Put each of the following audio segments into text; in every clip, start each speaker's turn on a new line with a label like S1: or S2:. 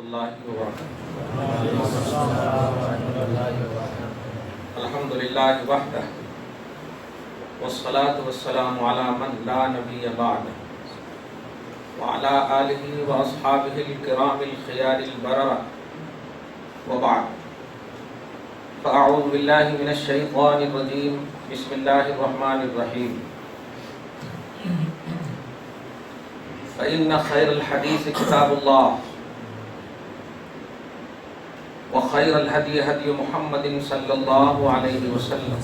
S1: اللہ وبرکاتہ۔ الحمدللہ وحدہ والصلاة والسلام علی من لا نبی بعدہ وعلی آلہ واصحابہ الکرام الخیار البررہ وبعد، فاعوذ باللہ من الشیطان الرجیم، بسم اللہ الرحمن الرحیم۔ فإن خیر الحدیث کتاب اللہ وخیر الہدی ہدی محمد صلی اللہ علیہ وسلم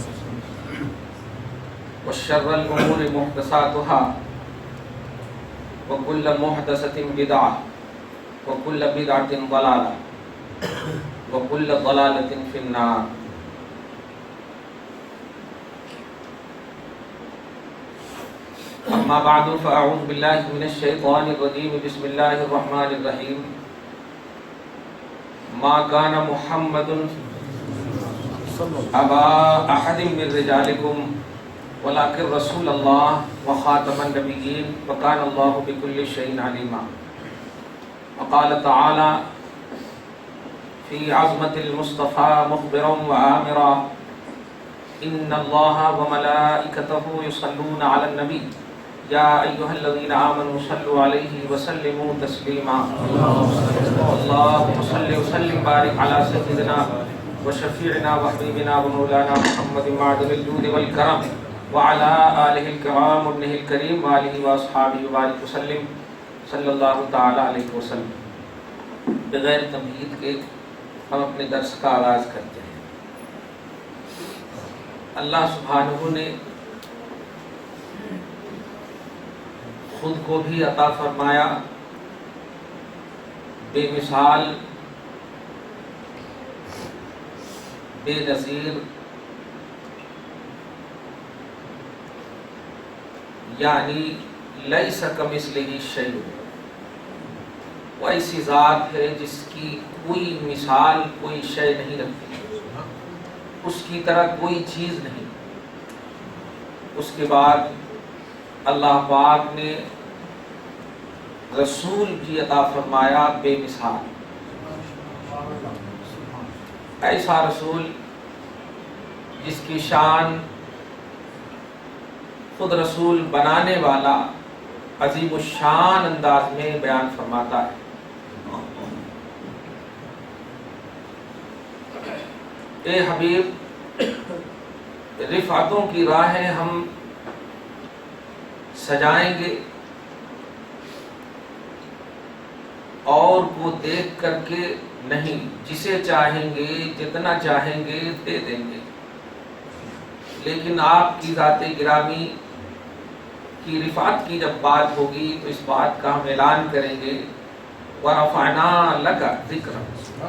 S1: وشر الامور محدثاتها وكل محدثة بدعة وكل بدعة ضلالة وكل ضلالة في النار۔ اما بعد فاعوذ باللہ من الشیطان الرجیم، بسم اللہ الرحمن الرحیم۔ ما كان محمد ابا احد من رجالکم ولكن رسول اللہ وخاتم النبیین وكان اللہ بكل شيء عليما۔ وقال تعالى في عظمة المصطفى مخبرا وآمرا ان اللہ وملائکته يصلون على النبی یا ایھا الذین آمنوا صلوا علیہ وسلموا تسلیما۔ اللہم صل وسلم بارک علی سیدنا وشفیعنا وحبیبنا ومولانا محمد معدن الجود والکرم وعلی آلہ الکرام وابنہ الکریم وآلہ واصحابہ وبارک وسلم صلی اللہ تعالی علیہ وسلم۔ بغیر تمہید کے ہم اپنے درس کا آغاز کرتے ہیں۔ اللہ سبحانہ نے خود کو بھی عطا فرمایا بے مثال، بے نظیر، یعنی لیس کمثلہ شیء، وہ ایسی ذات ہے جس کی کوئی مثال، کوئی شے نہیں رکھتی، اس کی طرح کوئی چیز نہیں۔ اس کے بعد اللہ پاک نے رسول بھی عطا فرمایا بے مثال، ایسا رسول جس کی شان خود رسول بنانے والا عظیم الشان انداز میں بیان فرماتا ہے۔ اے حبیب، رفعتوں کی راہیں ہم سجائیں گے اور کو دیکھ کر کے نہیں، جسے چاہیں گے جتنا چاہیں گے دے دیں گے، لیکن آپ کی ذات گرامی کی رفعت کی جب بات ہوگی تو اس بات کا ہم اعلان کریں گے وَرَفَعْنَا لَكَ ذِكْرَكَ،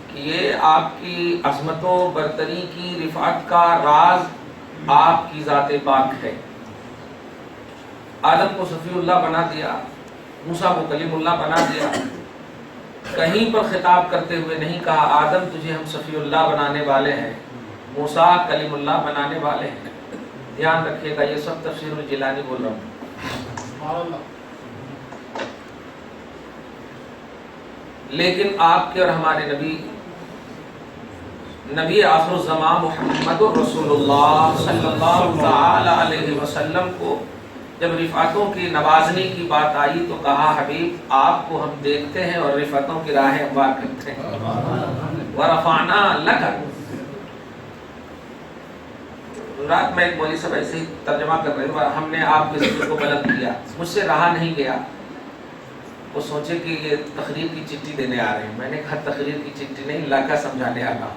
S1: کہ یہ آپ کی عظمتوں برتری کی رفعت کا راز آپ کی ذات پاک ہے۔ آدم کو صفی اللہ بنا دیا، موسیٰ کو کلیم اللہ بنا دیا، کہیں پر خطاب کرتے ہوئے نہیں کہا آدم تجھے ہم صفی اللہ بنانے والے ہیں، موسیٰ کلیم اللہ بنانے والے ہیں۔ دھیان رکھیے گا، یہ سب تفسیر الجیلانی بول رہا ہوں۔ لیکن آپ کے اور ہمارے نبی آخر الزمان محمد رسول اللہ صلی اللہ تعالی علیہ وسلم کو جب رفعتوں کی نوازنے کی بات آئی تو کہا حبیب آپ کو ہم دیکھتے ہیں اور رفعتوں کی راہیں ہموار کرتے ہیں۔ وَرَفَعْنَا لَكَ، رات میں ایک مولوی صاحب ایسے ہی ترجمہ کر رہے تھے، ہم نے آپ کے ذکر کو بلند کیا، مجھ سے رہا نہیں گیا، وہ سوچے کہ یہ تقریر کی چٹھی دینے آ رہے ہیں۔ میں نے کہا تقریر کی چٹھی نہیں، اللہ کا سمجھانے آ رہا ہوں،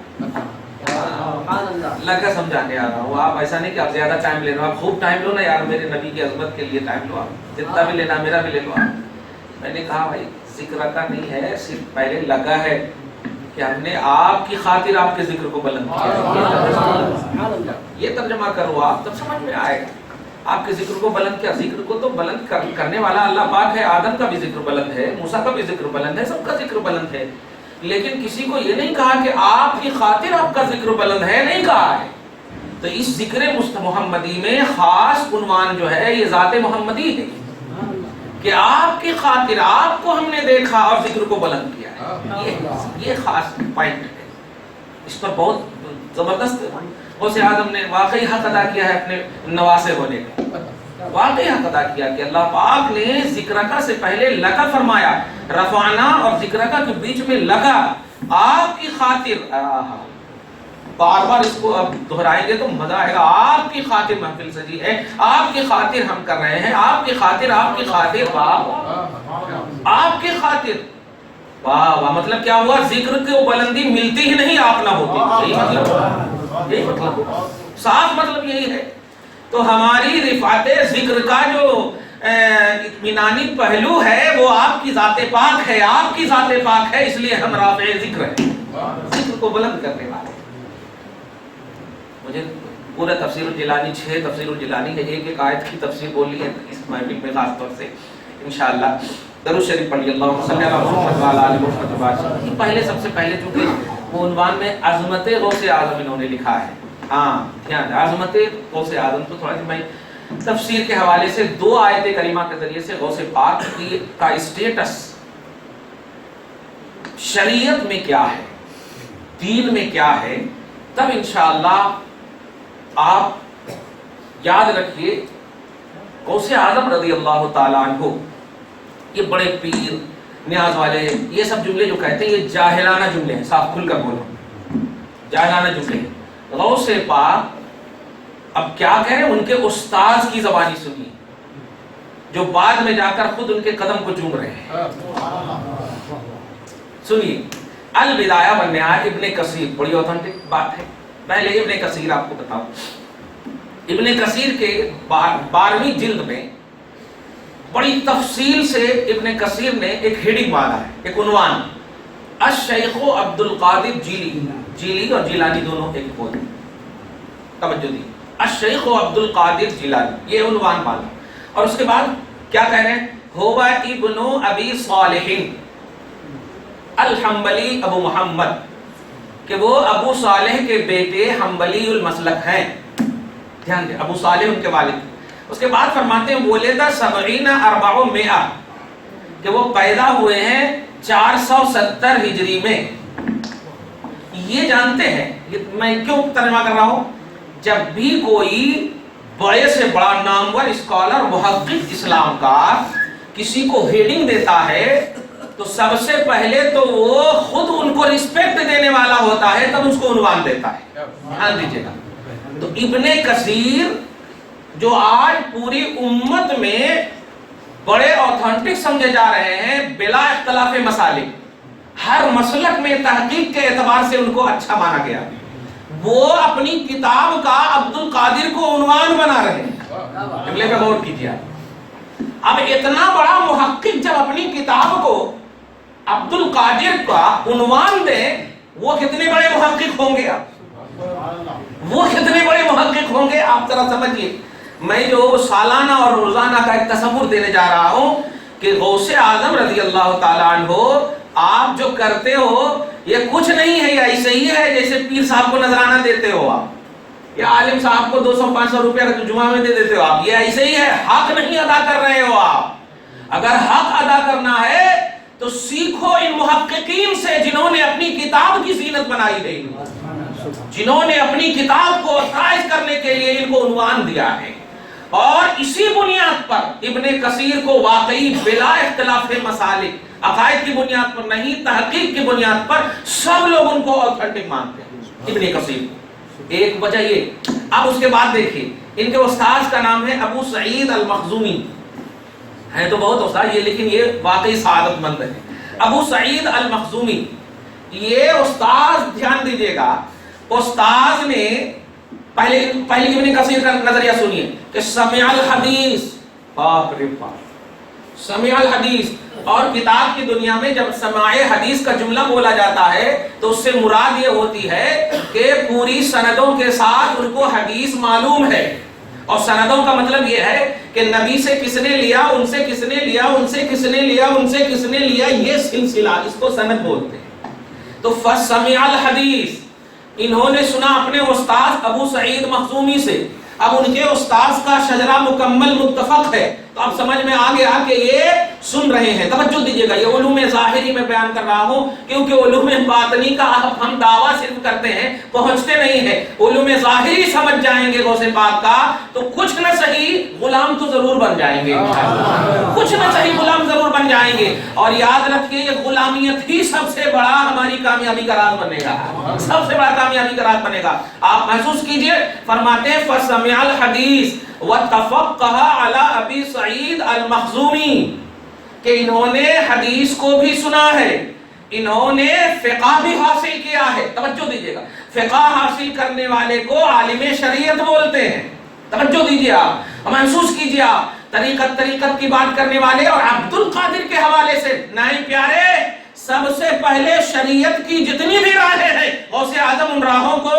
S1: اللہ کا سمجھانے آ رہا ہوں۔ آپ ایسا نہیں کہ آپ زیادہ ٹائم لے لو، آپ خوب ٹائم لو نا یار، میرے نبی کی عظمت کے لیے ٹائم لو، آپ جتنا بھی لینا میرا بھی لے لو آپ۔ میں نے کہا بھائی ذکر کا نہیں ہے، صرف پہلے لگا ہے کہ ہم نے آپ کی خاطر آپ کے ذکر کو بلند کیا، یہ ترجمہ کرو آپ، تب سمجھ میں آئے گا۔ آپ کے ذکر کو بلند کیا، ذکر کو تو بلند کرنے والا اللہ پاک ہے۔ آدم کا بھی ذکر بلند ہے، موسیٰ کا بھی ذکر بلند ہے، سب کا ذکر بلند ہے، لیکن کسی کو یہ نہیں کہا کہ آپ کی خاطر آپ کا ذکر بلند ہے، نہیں کہا ہے۔ تو اس ذکر محمدی میں خاص عنوان جو ہے یہ ذات محمدی ہے، کہ آپ کی خاطر آپ کو ہم نے دیکھا اور ذکر کو بلند کیا ہے. یہ خاص پوائنٹ ہے. اس پر بہت زبردست غوث اعظم نے واقعی حق ادا کیا ہے اپنے نواسے ہونے کا. واقعی حق ادا کیا کہ اللہ پاک نے ذکرکا سے پہلے لکا فرمایا. رفعنا اور ذکرکا کے بیچ میں لکا. آپ کی خاطر بار بار اس کو اب دہرائیں گے تو مزہ آئے گا. آپ کی خاطر محفل سجی ہے, آپ کی خاطر ہم کر رہے ہیں, آپ کی خاطر, آپ کی خاطر, واہ آپ کی خاطر, واہ واہ. مطلب کیا ہوا؟ ذکر کی بلندی ملتی ہی نہیں آپ نہ ہوتے. یہی مطلب صاف مطلب یہی ہے. تو ہماری رفعت ذکر کا جو اطمینانی پہلو ہے وہ آپ کی ذات پاک ہے, آپ کی ذات پاک ہے, اس لیے ہم رافع ذکر ہیں, ذکر کو بلند کرنے والے. مجھے پورا تفسیر الجیلانی 6 تفسیر الجیلانی ہے, ایک آیت کی تفسیر بولی ہے اس محفل میں خاص طور سے انشاءاللہ. درود شریف پڑھیے, اللہم صلی علی محمد وعلی آل محمد. پہلے سب سے پہلے چونکہ وہ عنوان میں عظمت غوث اعظم انہوں نے لکھا ہے. ہاں دھیان, عظمت غوث اعظم. تو تھوڑا سا میں تفسیر کے حوالے سے 2 آیت کریمہ کے ذریعے سے غوث پاک کا اسٹیٹس شریعت میں کیا ہے, دین میں کیا ہے, تب انشاءاللہ آپ یاد رکھیے. غوث اعظم رضی اللہ تعالیٰ عنہ یہ بڑے پیر نیاز والے, یہ سب جملے جو کہتے ہیں یہ جاہلانہ جملے ہیں. صاف کھل کر بولو, جاہلانہ جملے ہیں. غوث پاک اب کیا کہیں, ان کے استاذ کی زبانی سنیے جو بعد میں جا کر خود ان کے قدم کو چوم رہے ہیں. سنیے, البدایہ والنہایہ ابن کثیر, بڑی اوتھینٹک بات ہے. پہلے ابن کثیر آپ کو بتاؤ, ابن کثیر کے 12ویں جلد میں بڑی تفصیل سے ابن کثیر نے ایک ہیڈنگ مارا ہے, ایک عنوان, الشیخ عبد القادر جیلی. جیلی اور جیلانی دونوں ایک بولے, توجہ دی, الشیخ عبد القادر جیلانی, یہ عنوان مانا. اور اس کے بعد کیا کہہ رہے ہیں, ہوا ابن ابی صالح الحنبلی ابو محمد, کہ وہ ابو صالح کے بیٹے حنبلی المسلک ہیں. دھیان دیں, ابو صالح ان کے والد. اس کے بعد فرماتے ہیں ولد 70 کہ وہ پیدا ہوئے ہیں 470 ہجری میں. یہ جانتے ہیں, میں کیوں ترجمہ کر رہا ہوں, جب بھی کوئی بڑے سے بڑا نامور اسکالر محقق اسلام کا کسی کو ہیڈنگ دیتا ہے تو سب سے پہلے تو وہ خود ان کو رسپیکٹ دینے والا ہوتا ہے, تب اس کو عنوان دیتا ہے. دھیان دیجیے گا. تو ابن کثیر جو آج پوری امت میں بڑے اوتھینٹک سمجھے جا رہے ہیں بلا اختلاف مسالک, ہر مسلک میں تحقیق کے اعتبار سے ان کو اچھا مانا گیا, وہ اپنی کتاب کا عبد القادر کو عنوان بنا رہے ہیں. جملے پہ غور کیجیے. اب اتنا بڑا محقق جب اپنی کتاب کو عبد القادر کا عنوان دے, وہ کتنے بڑے محقق ہوں گے, وہ کتنے بڑے محقق ہوں گے آپ ذرا سمجھیے. میں جو سالانہ اور روزانہ کا ایک تصور دینے جا رہا ہوں کہ غوث اعظم رضی اللہ تعالیٰ عنہ آپ جو کرتے ہو یہ کچھ نہیں ہے, یہ ایسے ہی ہے جیسے پیر صاحب کو نذرانہ دیتے ہو آپ, یا عالم صاحب کو 200-500 روپیہ جمعہ میں دے دیتے ہو آپ, یہ ایسے ہی ہے. حق نہیں ادا کر رہے ہو آپ. اگر حق ادا کرنا ہے تو سیکھو ان محققین سے جنہوں نے اپنی کتاب کی زینت بنائی ہے, جنہوں نے اپنی کتاب کو خارج کرنے کے لیے ان کو عنوان دیا ہے. اور اسی بنیاد پر ابن کثیر کو واقعی بلا اختلاف مسالک عقائد کی بنیاد پر نہیں, تحقیق کی بنیاد پر سب لوگ ان کو اوتھینٹک مانتے ہیں ابن کثیر. ایک وجہ یہ. اب اس کے بعد دیکھیے, ان کے استاذ کا نام ہے ابو سعید المخزومی. ہے تو بہت استاد یہ, لیکن یہ واقعی سعادت مند ہے. ابو سعید المخزومی, یہ استاذ دھیان دیجیے گا, استاذ نے پہلے ابن کثیر کا نظریہ سنیے کہ سمع الحدیث, باپ رے باپ, سمع الحدیث. اور کتاب کی دنیا میں جب سماع حدیث کا جملہ بولا جاتا ہے تو اس سے مراد یہ ہوتی ہے کہ پوری سندوں کے ساتھ ان کو حدیث معلوم ہے. اور سندوں کا مطلب یہ ہے کہ نبی سے کس نے لیا, ان سے کس نے لیا, ان سے کس نے لیا, ان سے کس نے لیا, یہ سلسلہ, اس کو سند بولتے ہیں. تو فسمع الحدیث, انہوں نے سنا اپنے استاذ ابو سعید مخزومی سے. اب ان کے استاذ کا شجرہ مکمل متفق ہے تو اب سمجھ میں آ گیا کہ یہ سن رہے ہیں. توجہ دیجیے گا, یہ علوم ظاہری میں بیان کر رہا ہوں کیونکہ علوم باطنی کا ہم دعویٰ صرف کرتے ہیں, پہنچتے نہیں ہیں. علوم ظاہری سمجھ جائیں گے غوث پاک کا تو کچھ نہ صحیح غلام تو ضرور بن جائیں گے, کچھ نہ صحیح غلام ضرور بن جائیں گے. اور یاد رکھیے یہ غلامیت ہی سب سے بڑا ہماری کامیابی کا راز بنے گا, سب سے بڑا کامیابی کا راز بنے گا. آپ محسوس کیجئے, فرماتے ہیں فَسَمِعَ الْحَدِيث وَاتَّفَقَّهَ عَلَى أَبِي سعید المخزومی, کہ انہوں نے حدیث کو بھی سنا ہے, انہوں نے فقہ بھی حاصل کیا ہے. توجہ دیجیے گا, فقہ حاصل کرنے والے کو عالم شریعت بولتے ہیں. توجہ دیجیے, آپ محسوس کیجیے, آپ طریقت کی بات کرنے والے. اور عبد القادر کے حوالے سے نہیں پیارے, سب سے پہلے شریعت کی جتنی بھی راہیں ہیں غوث اعظم ان راہوں کو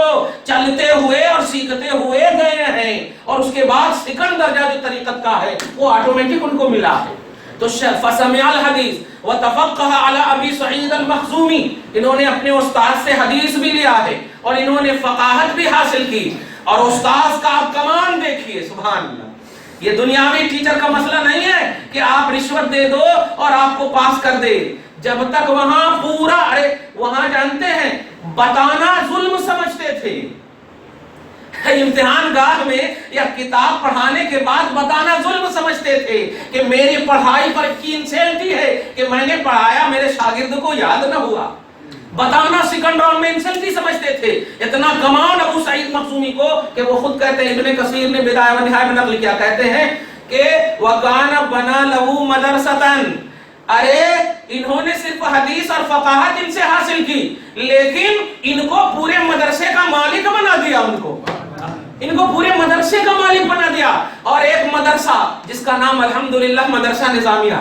S1: چلتے ہوئے اور سیکھتے ہوئے گئے ہیں, اور اس کے بعد سیکنڈ درجہ جو طریقت کا ہے وہ آٹومیٹک ان کو ملا ہے. تو فسمع الحدیث وتفقہ علی ابی سعید المخزومی, انہوں نے اپنے استاد سے حدیث بھی لیا ہے اور انہوں نے فقاہت بھی حاصل کی. اور استاد کا آپ کمان دیکھیے, سبحان اللہ. یہ دنیاوی ٹیچر کا مسئلہ نہیں ہے کہ آپ رشوت دے دو اور آپ کو پاس کر دے. جب تک وہاں پورا, ارے وہاں جانتے ہیں بتانا ظلم سمجھتے تھے, امتحان گاہ میں یا کتاب پڑھانے کے بعد بتانا ظلم سمجھتے تھے کہ میری پڑھائی پر کی انسلٹی ہے کہ میں نے پڑھایا میرے شاگرد کو یاد نہ ہوا. بتانا سیکنڈ راؤنڈ میں انسلٹی سمجھتے تھے. اتنا کمان ابو سعید مخزومی کو کہ وہ خود کہتے ہیں, ابن کثیر نے بدایہ و نہایہ میں نقل کیا, کہتے ہیں کہ وَقَانَ بَنَا لَهُ مَدَرْسَةً, ارے انہوں نے صرف حدیث اور فقاہت ان سے حاصل کی, لیکن ان کو پورے مدرسے کا مالک بنا دیا, ان کو پورے مدرسے کا مالک بنا دیا. اور ایک مدرسہ جس کا نام الحمدللہ مدرسہ نظامیہ,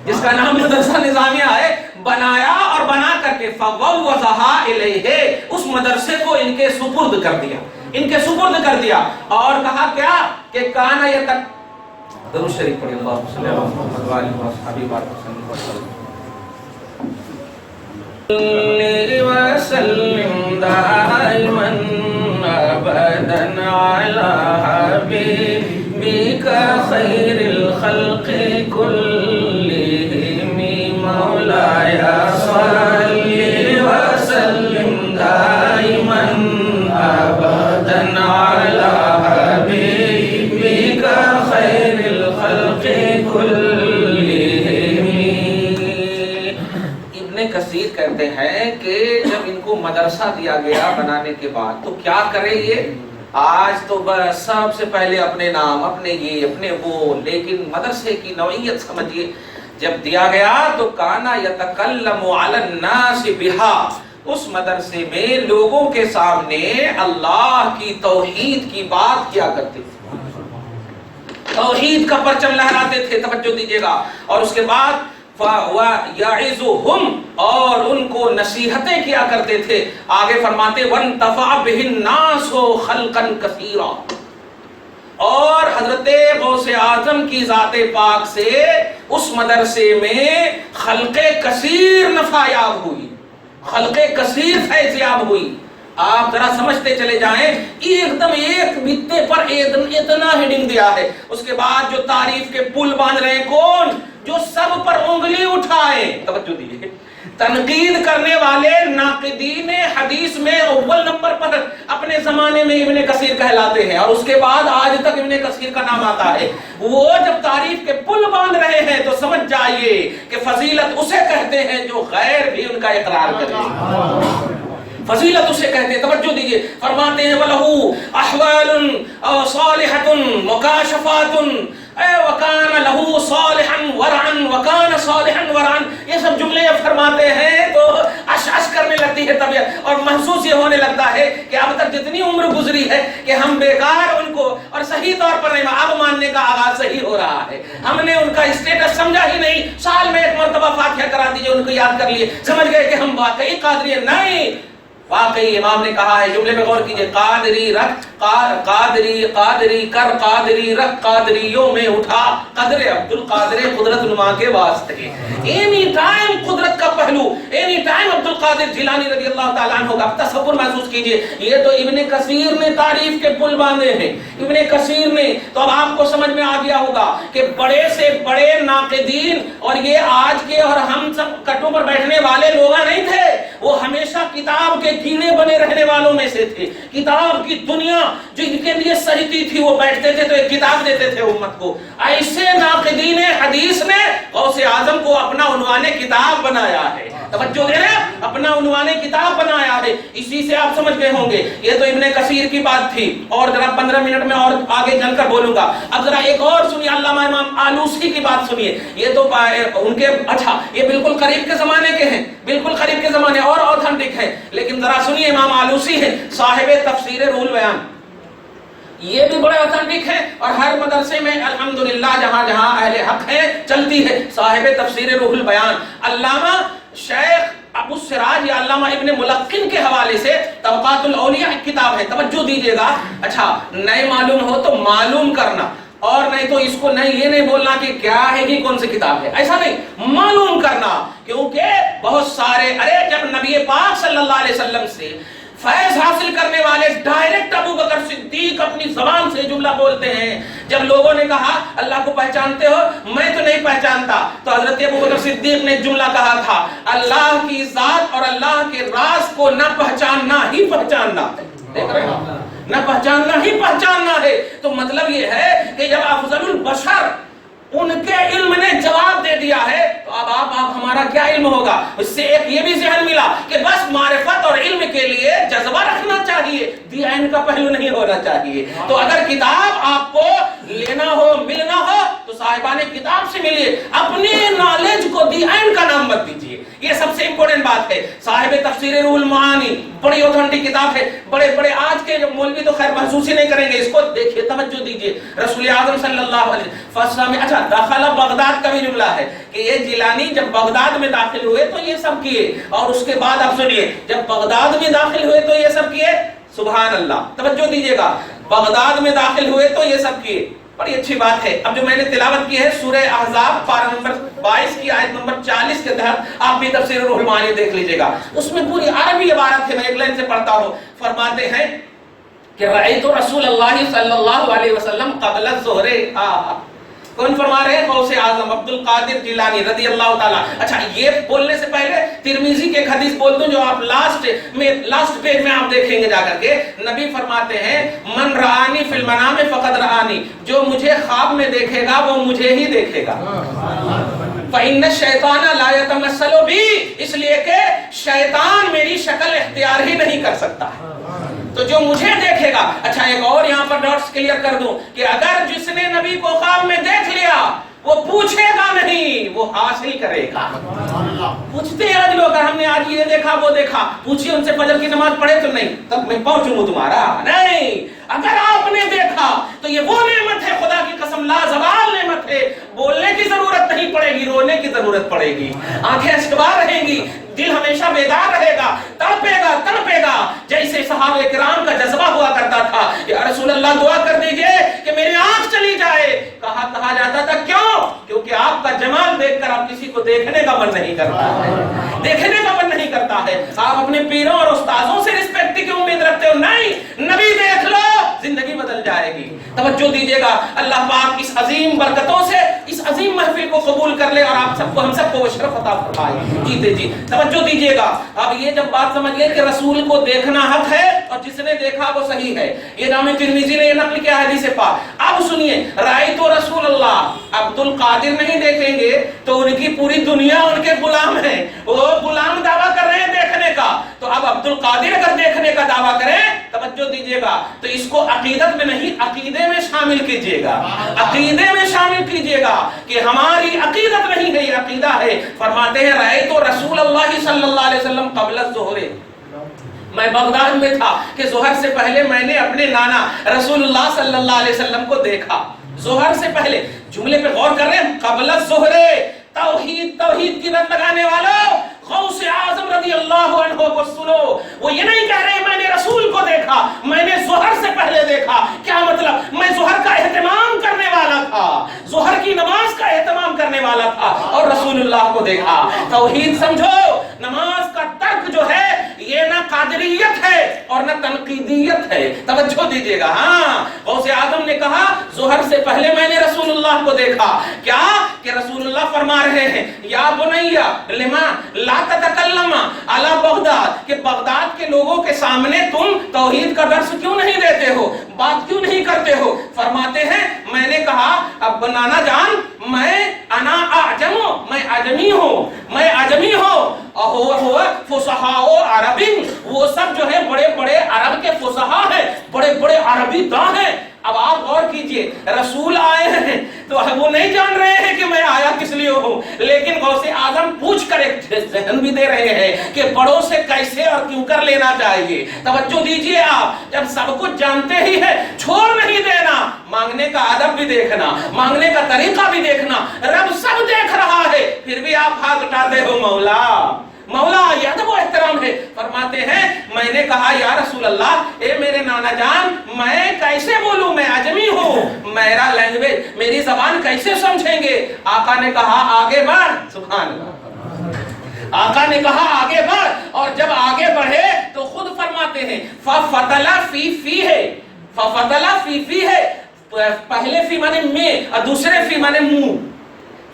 S1: جس کا نام مدرسہ نظامیہ ہے, بنایا اور بنا کر کے فَوَّضَهَا إِلَيْهِ, اس مدرسے کو ان کے سپرد کر دیا, ان کے سپرد کر دیا. اور کہا کیا کہ کانا یتک, درود شریف پڑھیں, اللہم صلی علی محمد و آلہ وصحبہ وسلم وسلم دائما ابدا علی حبیبک خیر الخلق کلہم مولاي صل وسلم دائما ابدا على حبيبك خير الخلق كلهم. ابن کثیر کہتے ہیں کہ جب ان کو مدرسہ دیا گیا بنانے کے بعد تو کیا کرے یہ, آج تو بس سب سے پہلے اپنے نام, اپنے یہ, اپنے وہ, لیکن مدرسے کی نوعیت سمجھیے. جب دیا گیا تو کانا یتکلم علی الناس بہا, اس مدرسے میں لوگوں کے سامنے اللہ کی توحید کی بات کیا کرتے تھے, توحید کا پرچم لہراتے تھے. توجہ دیجیے گا. اور اس کے بعد وَيَعِظُهُمْ, اور ان کو نصیحتیں کیا کرتے تھے. آگے فرماتے وَانْتَفَعَ بِهِ النَّاسُ خَلْقًا كَثِيرًا, اور حضرت غوث اعظم کی ذات پاک سے اس مدرسے میں خلق کثیر نفعیاب ہوئی, خلق کثیر فیضیاب ہوئی. آپ ذرا سمجھتے چلے جائیں, ایک دم ایک بتے پر اتنا ہیڈنگ دیا ہے. اس کے بعد جو تعریف کے پل باندھ رہے ہیں کون, جو سب پر انگلی اٹھائے. توجہ دیجیے, تنقید کرنے والے ناقدین حدیث میں اول نمبر پر اپنے زمانے میں ابن کثیر کہلاتے ہیں, اور اس کے بعد آج تک ابن کثیر کا نام آتا ہے. وہ جب تعریف کے پل باندھ رہے ہیں تو سمجھ جائیے کہ فضیلت اسے کہتے ہیں جو غیر بھی ان کا اقرار کرے. فضیلت اسے کہتے ہیں. توجہ دیجیے, فرماتے ہیں وَلَهُ أَحْوَالٌ صَالِحَةٌ مُكَاشَفَاتٌ وَكَانَ لَهُ صَالِحًا وَرْعًا وَكَانَ صَالِحًا وَرْعًا. یہ سب جملے فرماتے ہیں تو اش کرنے لگتی ہے طبیعت, اور محسوس یہ ہونے لگتا ہے کہ اب تک جتنی عمر گزری ہے کہ ہم بیکار ان کو اور صحیح طور پر نہیں, اب ماننے کا آغاز صحیح ہو رہا ہے. ہم نے ان کا اسٹیٹس سمجھا ہی نہیں, سال میں ایک مرتبہ فاتحہ کرا دیجئے, ان کو یاد کر لیے, سمجھ گئے کہ ہم واقعی قادری ہیں. نہیں, واقعی امام نے کہا ہے, جملے میں غور کیجئے, قادری رکھ قادری, قادری کر قادری رکھ, قادریوں میں اٹھا قدر عبد القادر قدرت نما کے واسطے. اینی ٹائم قدرت کا پہلو, اینی ٹائم عبد القادر جیلانی رضی اللہ تعالیٰ عنہ کا تصور محسوس کیجئے. یہ تو ابن کثیر نے تعریف کے پل باندھے ہیں، ابن کثیر نے. تو اب آپ کو سمجھ میں آ گیا ہوگا کہ بڑے سے بڑے ناقدین، اور یہ آج کے اور ہم سب کٹوں پر بیٹھنے والے لوگ نہیں تھے، وہ ہمیشہ کتاب کے کیڑے بنے رہنے والوں میں سے تھے. کتاب کی دنیا جو ان کے لیے سجتی تھی، وہ بیٹھتے تھے تو ایک کتاب دیتے تھے امت کو. ایسے ناقدین حدیث نے غوث اعظم کو اپنا عنوان کتاب بنایا ہے. توجہ دے رہے، اپنا عنوان کتاب بنایا ہے. اسی سے آپ سمجھ گئے ہوں گے. یہ تو ابن کثیر کی بات تھی، اور ذرا 15 منٹ میں اور آگے چل کر بولوں گا. اب ذرا ایک اور سنیے، علامہ امام آلوسی کی بات سنیے. یہ تو ان کے اچھا یہ بالکل قریب کے زمانے کے ہیں، بالکل قریب کے زمانے اور اوتھینٹک ہیں. لیکن ذرا سنیے، امام آلوسی ہیں صاحب تفسیر روح البیان، یہ بھی بڑے اوتھینٹک ہیں اور ہر مدرسے میں الحمدللہ جہاں جہاں اہل حق ہے چلتی ہے. صاحب تفسیر روح البیان علامہ شیخ ابو سراج یا علامہ ابن ملقن کے حوالے سے طبقات الاولیاء ایک کتاب ہے، توجہ دیجیے گا. اچھا نہیں معلوم ہو تو معلوم کرنا، اور نہیں تو اس کو نہیں یہ نہیں بولنا کہ کیا ہے کہ کون سی کتاب ہے، ایسا نہیں، معلوم کرنا. کیونکہ بہت سارے جب نبی پاک صلی اللہ علیہ وسلم سے فیض حاصل کرنے والے ڈائریکٹ ابو بکر صدیق اپنی زبان سے جملہ بولتے ہیں. جب لوگوں نے کہا اللہ کو پہچانتے ہو؟ میں تو نہیں پہچانتا. تو حضرت ابو بکر صدیق نے جملہ کہا تھا، اللہ کی ذات اور اللہ کے راز کو نہ پہچاننا ہی پہچاننا. دیکھ رہے ہیں، نہ پہچاننا ہی پہچاننا ہے. تو مطلب یہ ہے کہ جب افضل البشر ان کے علم نے جواب دے دیا ہے تو اب آپ ہمارا کیا علم ہوگا. اس سے ایک یہ بھی ذہن ملا کہ بس معرفت اور علم کے لیے جذبہ رکھنا چاہیے، دی عین کا پہلو نہیں ہونا چاہیے. تو اگر کتاب آپ کو لینا ہو ملنا ہو تو صاحبان کتاب سے ملیے، اپنی نالج کو دی عین کا نام مت دیجیے. یہ سب سے امپورٹنٹ بات ہے. صاحب تفسیر روح المعانی بڑی اوتھینٹک کتاب ہے. بڑے بڑے آج کے مولوی تو خیر محسوس ہی نہیں کریں گے اس کو. دیکھیے توجہ دیجیے، رسول اعظم صلی اللہ علیہ وسلم اچھا داخلہ بغداد کا بھی جملہ ہے کہ یہ جیلانی جب بغداد میں داخل ہوئے تو یہ سب کیے، اور اس کے بعد آپ سنیے جب بغداد میں داخل ہوئے تو یہ سب کیے. سبحان اللہ، توجہ دیجیے گا، بغداد میں داخل ہوئے تو یہ سب کیے. بڑی اچھی بات ہے. اب جو میں نے تلاوت کی ہے سورہ احزاب پارہ نمبر 22 کی آیت نمبر 40 کے تحت آپ بھی تفسیر روح المعانی دیکھ لیجئے گا. اس میں پوری عربی عبارت ہے، میں ایک لائن سے پڑھتا ہوں. فرماتے ہیں کہ رأیت رسول اللہ صلی اللہ علیہ وسلم قبل الظہر. کون فرما رہے ہیں؟ غوث اعظم عبد القادر جیلانی رضی اللہ تعالیٰ. اچھا یہ بولنے سے پہلے ترمذی کے ایک حدیث بول دوں جو آپ لاسٹ پیج میں آپ دیکھیں گے جا کر کے. نبی فرماتے ہیں من رآنی فی المنام فقد رآنی، جو مجھے خواب میں دیکھے گا وہ مجھے ہی دیکھے گا. فإن الشیطان لا يتمثل بی، اس لیے کہ شیطان میری شکل اختیار ہی نہیں کر سکتا ہے. تو جو مجھے دیکھے گا. اچھا ایک اور یہاں پر ڈاٹس کلیئر کر دوں کہ اگر جس نے نبی کو خواب میں دیکھ لیا وہ پوچھے گا نہیں، وہ حاصل کرے گا. پوچھتے ہیں آج لوگ، ہم نے آج یہ دیکھا وہ دیکھا، پوچھئے ان سے فجر کی نماز پڑھے تو نہیں، تب میں پہنچوں گا تمہارا نہیں. اگر آپ نے دیکھا تو یہ وہ نعمت ہے، خدا کی قسم لازوال نعمت ہے. بولنے کی ضرورت نہیں پڑے گی، رونے کی ضرورت پڑے گی. آنکھیں اشکبار رہیں گی، دل ہمیشہ بیدار رہے گا، تڑپے گا جیسے صحابہ کرام کا جذبہ ہوا کرتا تھا. یا رسول اللہ دعا کر دیجئے کہ میری آنکھ چلی جائے. کہا جاتا تھا کیوں؟ کیونکہ آپ کا جمال دیکھ کر آپ کسی کو دیکھنے کا من نہیں کرتا ہے، دیکھنے کا من نہیں کرتا ہے. آپ اپنے پیروں اور استاذوں سے رسپیکٹ کی امید رکھتے ہو؟ نہیں، نبی دیکھ لو زندگی بدل جائے گی. توجہ دیجئے گا، اللہ پاک اس عظیم برکتوں سے اس عظیم محفل کو قبول کر لے اور آپ سب کو ہم سب کو وہ شرف عطا فرمائے. جیتے جی توجہ دیجئے گا. اب یہ جب بات سمجھ لیں کہ رسول کو دیکھنا حق ہے اور جس نے دیکھا وہ صحیح ہے، یہ جامع ترمذی نے یہ نقل کیا حدیث پاک. اب سنیے، رأیت رسول اللہ، عبد القادر نہیں دیکھیں گے تو ان کی پوری دنیا ان کے غلام ہیں، وہ غلام دعویٰ کر رہے ہیں دیکھنے کا. تو اب عبد القادر اگر دیکھنے کا دعویٰ کریں، توجہ دیجئے گا، تو اس کو عقیدت میں نہیں عقیدے میں شامل کیجئے گا، عقیدے میں شامل کیجئے گا کہ ہماری عقیدت نہیں ہے، یہ عقیدہ ہے. فرماتے ہیں رأیت رسول اللہ صلی اللہ علیہ وسلم قبل الظہر، میں بغداد میں تھا کہ ظہر سے پہلے میں نے اپنے نانا رسول اللہ صلی اللہ علیہ وسلم کو دیکھا. ظہر سے پہلے، جملے پہ غور کر رہے ہیں، قبل الظہر. توحید کی رت لگانے والوں، غوث اعظم رضی اللہ عنہ کو سنو. وہ یہ نہیں کہہ رہے میں نے رسول کو دیکھا، میں نے ظہر سے پہلے دیکھا. کیا مطلب؟ میں ظہر کا اہتمام کرنے والا تھا، ظہر کی نماز کا اہتمام کرنے والا تھا اور رسول اللہ کو دیکھا. توحید سمجھو، نماز کا ترک جو تنقیدیت ہے. توجہ دیجئے گا. ہاں غوث اعظم نے کہا ظہر سے پہلے میں نے رسول اللہ کو دیکھا. کیا کہ رسول اللہ فرما رہے ہیں یا بنیا لما لا تتکلم علی بغداد، کہ بغداد کے لوگوں کے سامنے تم توحید کا درس کیوں نہیں دیتے ہو، بات کیوں نہیں کرتے ہو. فرماتے ہیں میں نے کہا اب نانا جان انا اعجم، میں عجمی ہوں، میں عجمی ہوں. ہو فصحاء عرب، وہ سب جو ہے بڑے بڑے عرب کے فصحاء ہیں، بڑے بڑے عربی داں ہیں. اب آپ غور کیجئے رسول آئے ہیں تو وہ نہیں جان رہے ہیں کہ میں آیا کس لیے ہوں، لیکن غوث اعظم پوچھ کر ایک ذہن بھی دے رہے ہیں کہ بڑوں سے کیسے اور کیوں کر لینا چاہیے. توجہ دیجئے، آپ جب سب کچھ جانتے ہی ہے چھوڑ نہیں دینا، مانگنے کا ادب بھی دیکھنا، مانگنے کا طریقہ بھی دیکھنا. رب سب دیکھ رہا ہے پھر بھی آپ ہاتھ اٹھاتے ہو مولا مولا، یہ ادب و احترام ہے. فرماتے ہیں میں نے کہا یا رسول اللہ اے میرے نانا جان میں کیسے بولوں، میں عجمی ہوں، میرا لینگویج میری زبان کیسے سمجھیں گے. آقا نے کہا آگے بڑھ. سبحان اللہ. آقا نے کہا آگے بڑھ، اور جب آگے بڑھے تو خود فرماتے ہیں فَفَتَلَ فِي فِي ہے، فَفَتَلَ فِي فِي ہے. پہلے فی مانے میں اور دوسرے فی مانے منہ.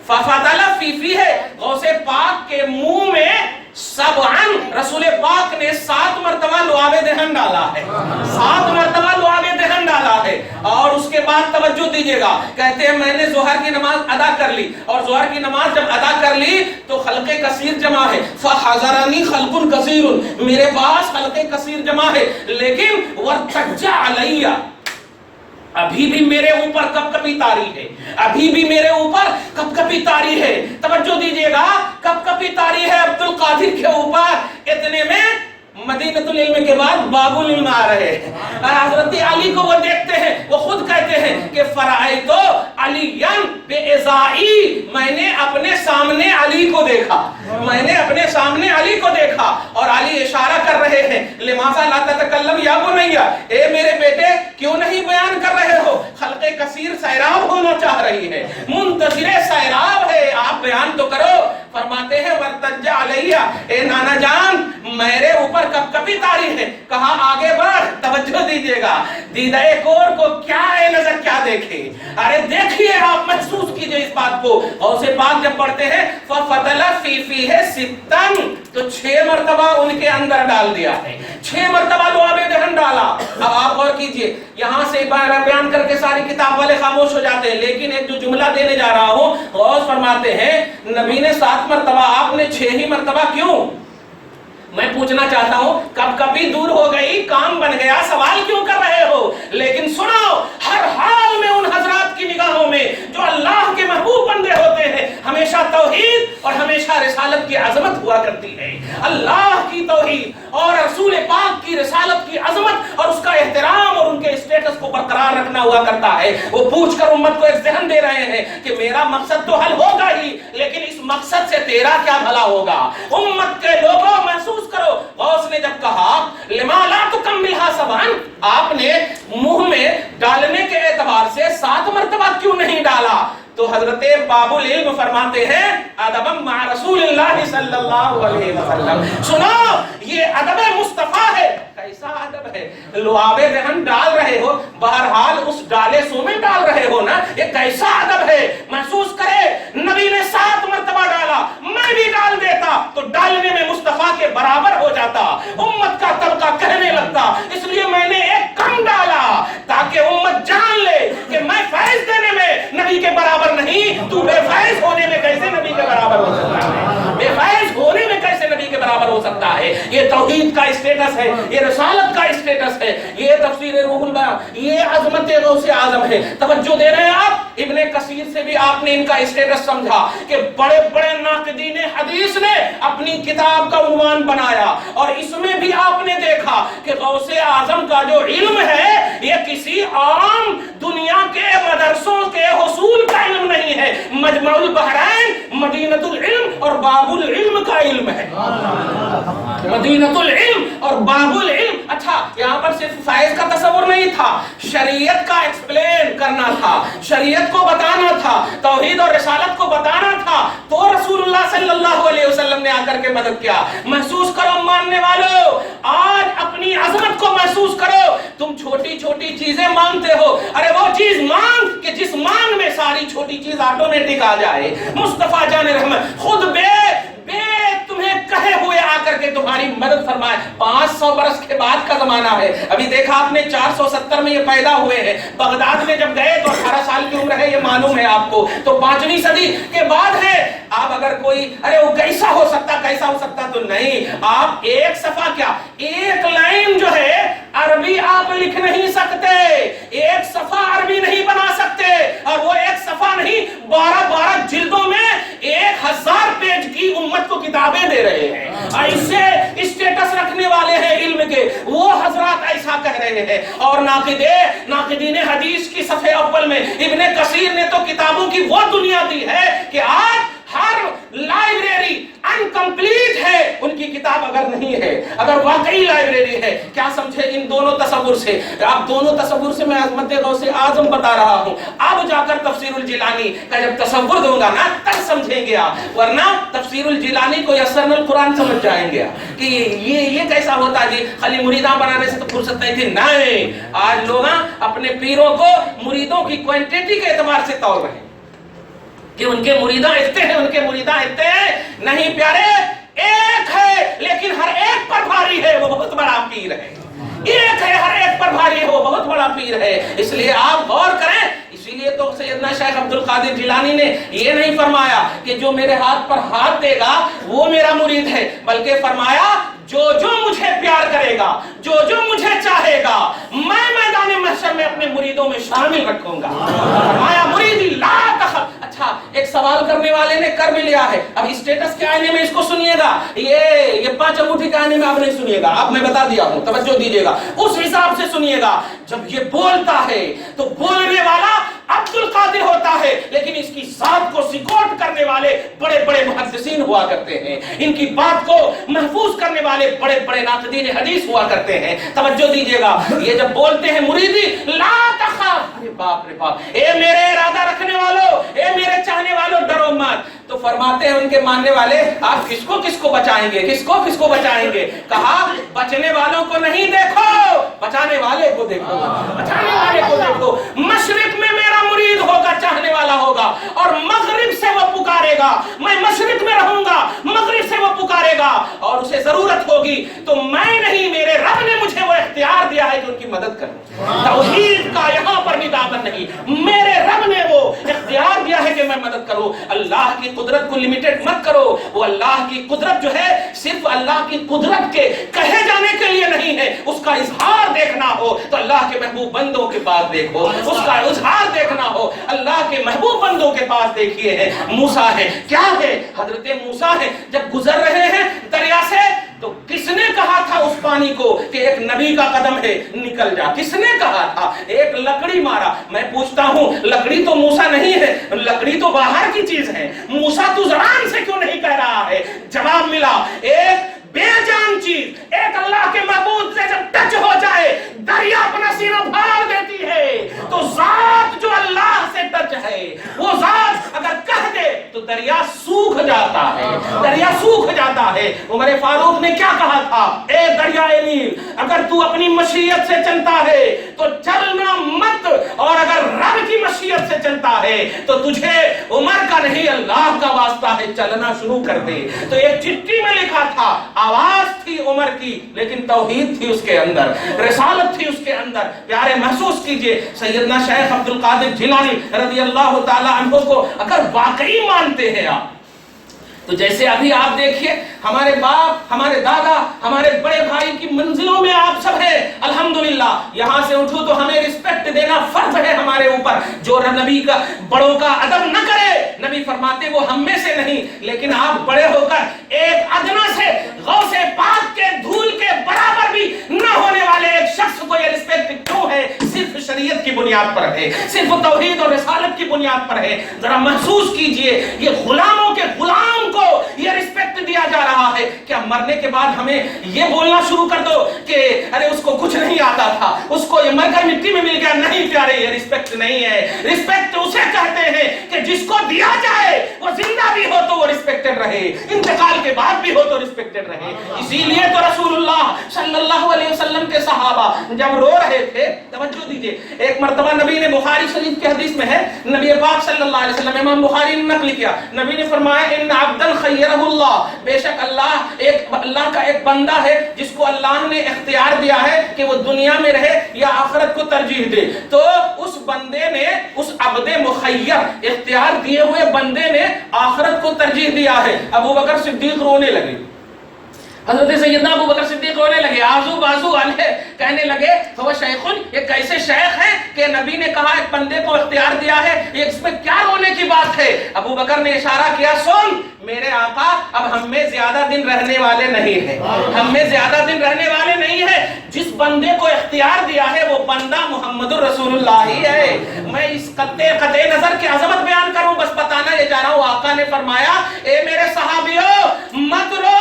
S1: فَفَتَلَ فِي فِي ہے، غوث پاک کے منہ میں سبعن، رسول پاک نے 7 مرتبہ لعاب دہن ڈالا ہے، 7 مرتبہ لعاب دہن ڈالا ہے. اور اس کے بعد توجہ دیجئے گا، کہتے ہیں میں نے ظہر کی نماز ادا کر لی، اور ظہر کی نماز جب ادا کر لی تو خلق کثیر جمع ہے. فحضرنی خلق کثیر، میرے پاس خلق کثیر جمع ہے. لیکن وارتج علی، ابھی بھی میرے اوپر کپ کپی طاری ہے، ابھی بھی میرے اوپر کپ کپی طاری ہے. توجہ دیجئے گا، کپ کپی طاری ہے عبد القادر کے اوپر. اتنے میں مدینۃ العلم کے بعد باب العلم آ رہے ہیں، اور حضرت علی کو وہ دیکھتے ہیں، وہ خود کہتے ہیں کہ فرأیت علی بإزائی، میں نے اپنے سامنے علی کو دیکھا، میں نے اپنے سامنے علی کو دیکھا. اور علی اشارہ کر رہے ہیں لماذا لا تتکلم یا بنیا، اے میرے بیٹے کیوں نہیں بیان کر رہے ہو. خلق کثیر سیراب ہونا چاہ رہی ہے، منتظر سیراب ہے، آپ بیان تو کرو. فرماتے ہیں ورتج علیہ، اے نانا جان میرے اوپر کب کبھی طاری ہے. کہا آگے بڑھ. توجہ دیجئے گا، دیدہ کور کو کیا ہے نظر کیا دیکھے. ارے دیکھیے، آپ محسوس کیجئے اس بات کو. غوث پاک جب پڑھتے ہیں فَفَتَلَ فِي فِيهِ سِتًّا، تو 6 مرتبہ ان کے اندر ڈال دیا ہے، 6 مرتبہ لعاب دہن ڈالا. اب آپ غور کیجئے، یہاں سے بیان کر کے ساری کتاب والے خاموش ہو جاتے ہیں، لیکن ایک جو جملہ دینے جا رہا ہوں غوث فرماتے ہیں نبی نے 7 مرتبہ، آپ نے 6 ہی مرتبہ کیوں. میں پوچھنا چاہتا ہوں کب کبھی دور ہو گئی، کام بن گیا، سوال کیوں کر رہے ہو. لیکن سنو، ہر حال میں ان حضرات کی نگاہوں میں جو اللہ کے محبوب بندے ہوتے ہیں ہمیشہ توحید اور ہمیشہ رسالت کی عظمت ہوا کرتی ہے. اللہ کی توحید اور رسول پاک کی رسالت کی عظمت اور اس کا احترام اور ان کے اسٹیٹس کو برقرار رکھنا ہوا کرتا ہے. وہ پوچھ کر امت کو ایک ذہن دے رہے ہیں کہ میرا مقصد تو حل ہوگا ہی، لیکن اس مقصد سے تیرا کیا بھلا ہوگا. امت کے لوگوں محسوس کرو، غوث نے جب کہا لما لا تکملها سبعا، آپ نے منہ میں ڈالنے کے اعتبار سے 7 مرتبہ کیوں نہیں ڈالا. تو حضرت باب العلم فرماتے ہیں ادب مع رسول اللہ صلی اللہ علیہ وسلم. سنو، یہ ادب مصطفیٰ ہے. کیسا ادب ہے؟ لعاب دہن ڈال رہے ہو، بہرحال اس ڈالے سو میں ڈال رہے ہو نا، یہ کیسا ادب ہے. محسوس کرے، نبی نے 7 مرتبہ ڈالا، میں بھی ڈال دیتا تو ڈالنے میں مصطفیٰ کے برابر ہو جاتا، امت کا طبقہ کہنے لگتا. اس لیے میں نے ایک کم ڈالا تاکہ امت جان لے کہ میں فیض دینے میں نبی کے برابر نہیں، تو بے فیض ہونے میں کیسے نبی کے برابر ہو سکتا ہے، بے فیض ہونے میں کیسے نبی کے برابر ہو سکتا ہے. یہ توحید کا اسٹیٹس ہے، یہ رسالت کا اسٹیٹس ہے، یہ تفسیر روح البیان، یہ عظمت غوث اعظم ہے. توجہ دے رہے ہیں آپ. ابن کثیر سے بھی آپ نے ان کا اسٹیٹس سمجھا کہ بڑے بڑے ناقدین حدیث نے اپنی کتاب کا عنوان بنایا، اور اس میں بھی آپ نے دیکھا کہ غوث اعظم کا جو علم ہے یہ کسی عام دنیا کے مدرسوں کے حصول کا علم نہیں ہے، مجمع البحرین، مدینۃ العلم اور باب العلم کا علم ہے. مدینۃ العلم اور باب العلم. اچھا، یہاں پر صرف فیض کا تصور نہیں تھا، شریعت کا ایکسپلین کرنا تھا، شریعت کو بتانا تھا، توحید اور رسالت کو بتانا تھا، تو رسول اللہ صلی اللہ علیہ وسلم نے آ کر کے مدد کیا۔ محسوس کرو ماننے والوں، آج اپنی عظمت کو محسوس کرو۔ تم چھوٹی چھوٹی چیزیں مانتے ہو، ارے وہ چیز مانگ کہ جس مانگ میں ساری چھوٹی چیز آٹومیٹک آ جائے۔ مصطفیٰ جان رحمت خود بے تمہیں کہے ہوئے آ کر کے تمہاری مدد فرمائے۔ 500 برس کے بعد کا زمانہ ہے، ابھی دیکھا آپ نے 470 میں یہ پیدا ہوئے ہیں، بغداد میں جب گئے تو 18 سال کی عمر ہے، یہ معلوم ہے آپ کو، تو 5ویں صدی کے بعد ہے۔ آپ اگر کوئی ارے وہ کیسا ہو سکتا تو نہیں، آپ ایک صفحہ کیا ایک لائن جو ہے عربی آپ لکھ نہیں سکتے، ایک صفحہ عربی نہیں بنا سکتے، اور وہ ایک صفحہ نہیں 12 جلدوں میں 1000 پیج کی امت کو کتابیں دے رہے ہیں۔ ایسے اسٹیٹس رکھنے والے ہیں علم کے، وہ حضرات ایسا کہہ رہے ہیں۔ اور ناقدین حدیث کی صفحے اول میں ابن کثیر نے تو کتابوں کی وہ دنیا دی ہے کہ آج ہر لائبریری انکمپلیٹ ہے ان کی کتاب اگر نہیں ہے، اگر واقعی لائبریری ہے۔ کیا سمجھے ان دونوں تصور سے؟ آپ دونوں تصور سے میں عظمت غوث اعظم بتا رہا ہوں۔ اب جا کر تفسیر الجیلانی کا جب تصور دوں گا نا تب سمجھیں گے آپ، ورنہ تفسیر الجیلانی کو یسرن القرآن سمجھ جائیں گے کہ یہ کیسا ہوتا جی، خالی مریداں بنانے سے تو فرصت نہیں تھی۔ نہیں، آج لوگ اپنے پیروں کو مریدوں کی کوانٹٹی کے اعتبار سے تول رہے ہیں کہ ان کے مریداں اتنے ہیں۔ نہیں پیارے، ایک ہے لیکن ہر ایک پر بھاری ہے، وہ بہت بڑا پیر ہے۔ ایک ہے، ہر ایک پر بھاری ہے، وہ بہت بڑا پیر ہے۔ اس لیے آپ غور کریں، اسی لیے تو سیدنا شیخ عبد القادر جیلانی نے یہ نہیں فرمایا کہ جو میرے ہاتھ پر ہاتھ دے گا وہ میرا مرید ہے، بلکہ فرمایا جو مجھے پیار کرے گا، جو مجھے چاہے گا، میں میدان محشر میں اپنے مریدوں میں شامل رکھوں گا۔ فرمایا مریدی لا تخف۔ اچھا، ایک سوال کرنے والے نے کر بھی لیا ہے، اب اسٹیٹس کے آئینے میں اس کو سنیے گا، یہ 5 انگوٹھی کے آئینے میں آپ نہیں سنیے گا، آپ میں بتا دیا ہوں، توجہ دیجیے گا، اس حساب سے سنیے گا۔ جب یہ بولتا ہے تو بولنے والا عبد القادر ہوتا ہے، لیکن اس کی ذات کو سیکوٹ کرنے والے بڑے بڑے محدثین ہوا کرتے ہیں، ان کی بات کو محفوظ کرنے والے بڑے بڑے ناقدین حدیث ہوا کرتے ہیں۔ توجہ دیجیے گا، یہ جب بولتے ہیں مریدی لا تخاف، ارے باپ رے باپ، اے میرے ارادہ رکھنے والوں، اے میرے چاہنے والوں، ڈرو مت۔ تو فرماتے ہیں ان کے ماننے والے، آپ کس کو بچائیں گے، کس کو بچائیں گے؟ کہا بچنے والوں کو نہیں دیکھو، بچانے والے کو دیکھو، بچانے والے کو دیکھو۔ مشرق میں میرا مرید ہوگا، چاہنے والا ہوگا، اور مغرب سے وہ پکارے گا، میں مشرق میں رہوں گا، مغرب سے وہ پکارے گا، اور اسے ضرورت ہوگی تو میں نہیں، میرے رب نے مجھے وہ اختیار دیا ہے کہ ان کی مدد کروں۔ توحید کا یہاں پر بھی دعوت نہیں، میرے رب نے وہ اختیار دیا ہے کہ میں مدد کروں۔ اللہ کی قدرت کو لمیٹڈ مت کرو، وہ اللہ کی قدرت جو ہے صرف اللہ کی قدرت کے کہے جانے کے لیے نہیں ہے، اس کا اظہار دیکھنا ہو تو اللہ کے محبوب بندوں کے پاس دیکھو، اس کا اظہار دیکھنا ہو اللہ کے محبوب بندوں کے پاس دیکھیے۔ ہے موسیٰ ہے، کیا ہے؟ حضرت موسیٰ ہے، جب گزر رہے ہیں دریا سے تو کس نے کہا تھا اس پانی کو کہ ایک نبی کا قدم ہے نکل جا؟ کس نے کہا تھا؟ ایک لکڑی مارا۔ میں پوچھتا ہوں، لکڑی تو موسیٰ نہیں ہے، لکڑی تو باہر کی چیز ہے، موسیٰ تو زبان سے کیوں نہیں کہہ رہا ہے؟ جواب ملا، ایک بے جان چیز ایک اللہ کے معبود سے جب ٹچ ہو جائے دریا اپنا سینہ بھار دیتی ہے، تو ذات جو اللہ سے ٹچ ہے وہ ذات اگر کہہ دے تو دریا سوکھ جاتا ہے، دریا سوکھ جاتا ہے۔ عمر فاروق نے کیا کہا تھا؟ اے دریائے نیل، اگر تو اپنی مشیت سے چلتا ہے تو چلنا مت، اور اگر رب کی مشیت سے چلتا ہے تو تجھے عمر کا نہیں اللہ کا واسطہ ہے، چلنا شروع کر دے۔ تو ایک چٹھی میں لکھا تھا، آواز تھی عمر کی لیکن توحید تھی اس کے اندر، رسالت تھی اس کے اندر۔ پیارے محسوس کیجئے، سیدنا شیخ عبد القادر جیلانی رضی اللہ تعالی عنہ کو اگر واقعی مانتے ہیں آپ، تو جیسے ابھی آپ دیکھیے ہمارے باپ، ہمارے دادا، ہمارے بڑے بھائی کی منزلوں میں آپ سب ہیں، الحمدللہ۔ یہاں سے اٹھو تو ہمیں رسپیکٹ دینا فرض ہے ہمارے اوپر۔ جو نبی کا بڑوں کا ادب نہ کرے، نبی فرماتے وہ ہم میں سے نہیں، لیکن آپ بڑے ہو کر ایک ادنا سے غوث پاک کے دھول کے برابر بھی نہ ہونے والے ایک شخص کو یہ رسپیکٹ کیوں ہے؟ صرف شریعت کی بنیاد پر ہے، صرف توحید اور رسالت کی بنیاد پر ہے۔ ذرا محسوس کیجئے، یہ غلاموں کے غلام کو یہ رسپیکٹ دیا
S2: جا رہا ہے، کیا مرنے کے بعد ہمیں یہ بولنا شروع کر دو کہ ارے اس کو کچھ نہیں آتا تھا، اس کو یہ مر کر مٹی میں مل گیا؟ نہیں پیارے، یہ رسپیکٹ نہیں ہے۔ رسپیکٹ اسے کہتے ہیں کہ جس کو دیا جائے وہ زندہ بھی ہو تو وہ رسپیکٹڈ رہے، انتقال کے بعد بھی ہو تو رسپیکٹڈ رہے۔ اسی لیے تو رسول اللہ صلی اللہ علیہ وسلم کے صحابہ جب رو رہے تھے، توجہ دیجئے، ایک مرتبہ نبی نے، بخاری شریف کے حدیث میں ہے، نبی پاک صلی اللہ علیہ وسلم، امام بخاری نے نقل کیا، نبی نے فرمایا ان عبدا خیرہ اللہ، بے شک اللہ کا ایک بندہ ہے جس کو اللہ نے اختیار دیا ہے کہ وہ دنیا میں رہے یا آخرت کو ترجیح دے، تو اس بندے نے، اس عبد مخیر اختیار دیے ہوئے بندے نے آخرت کو ترجیح دیا ہے۔ ابو بکر صدیق رونے لگے، حضرت سیدنا ابو بکر صدیق رونے لگے، آزو بازو علیہ، کہنے لگے وہ شیخن، یہ کیسے شیخ ہے کہ نبی نے کہا ایک بندے کو اختیار دیا ہے، یہ اس میں کیا رونے کی بات ہے؟ ابو بکر نے اشارہ کیا، سن میرے آقا، اب ہم میں زیادہ دن رہنے والے نہیں ہیں، ہم میں زیادہ دن رہنے والے نہیں ہیں، جس بندے کو اختیار دیا ہے وہ بندہ محمد الرسول اللہ ہی ہے۔ میں اس قطع نظر کی عظمت بیان کروں، بس بتانا یہ چاہ رہا ہوں، آقا نے فرمایا اے میرے صحابیوں مت رو،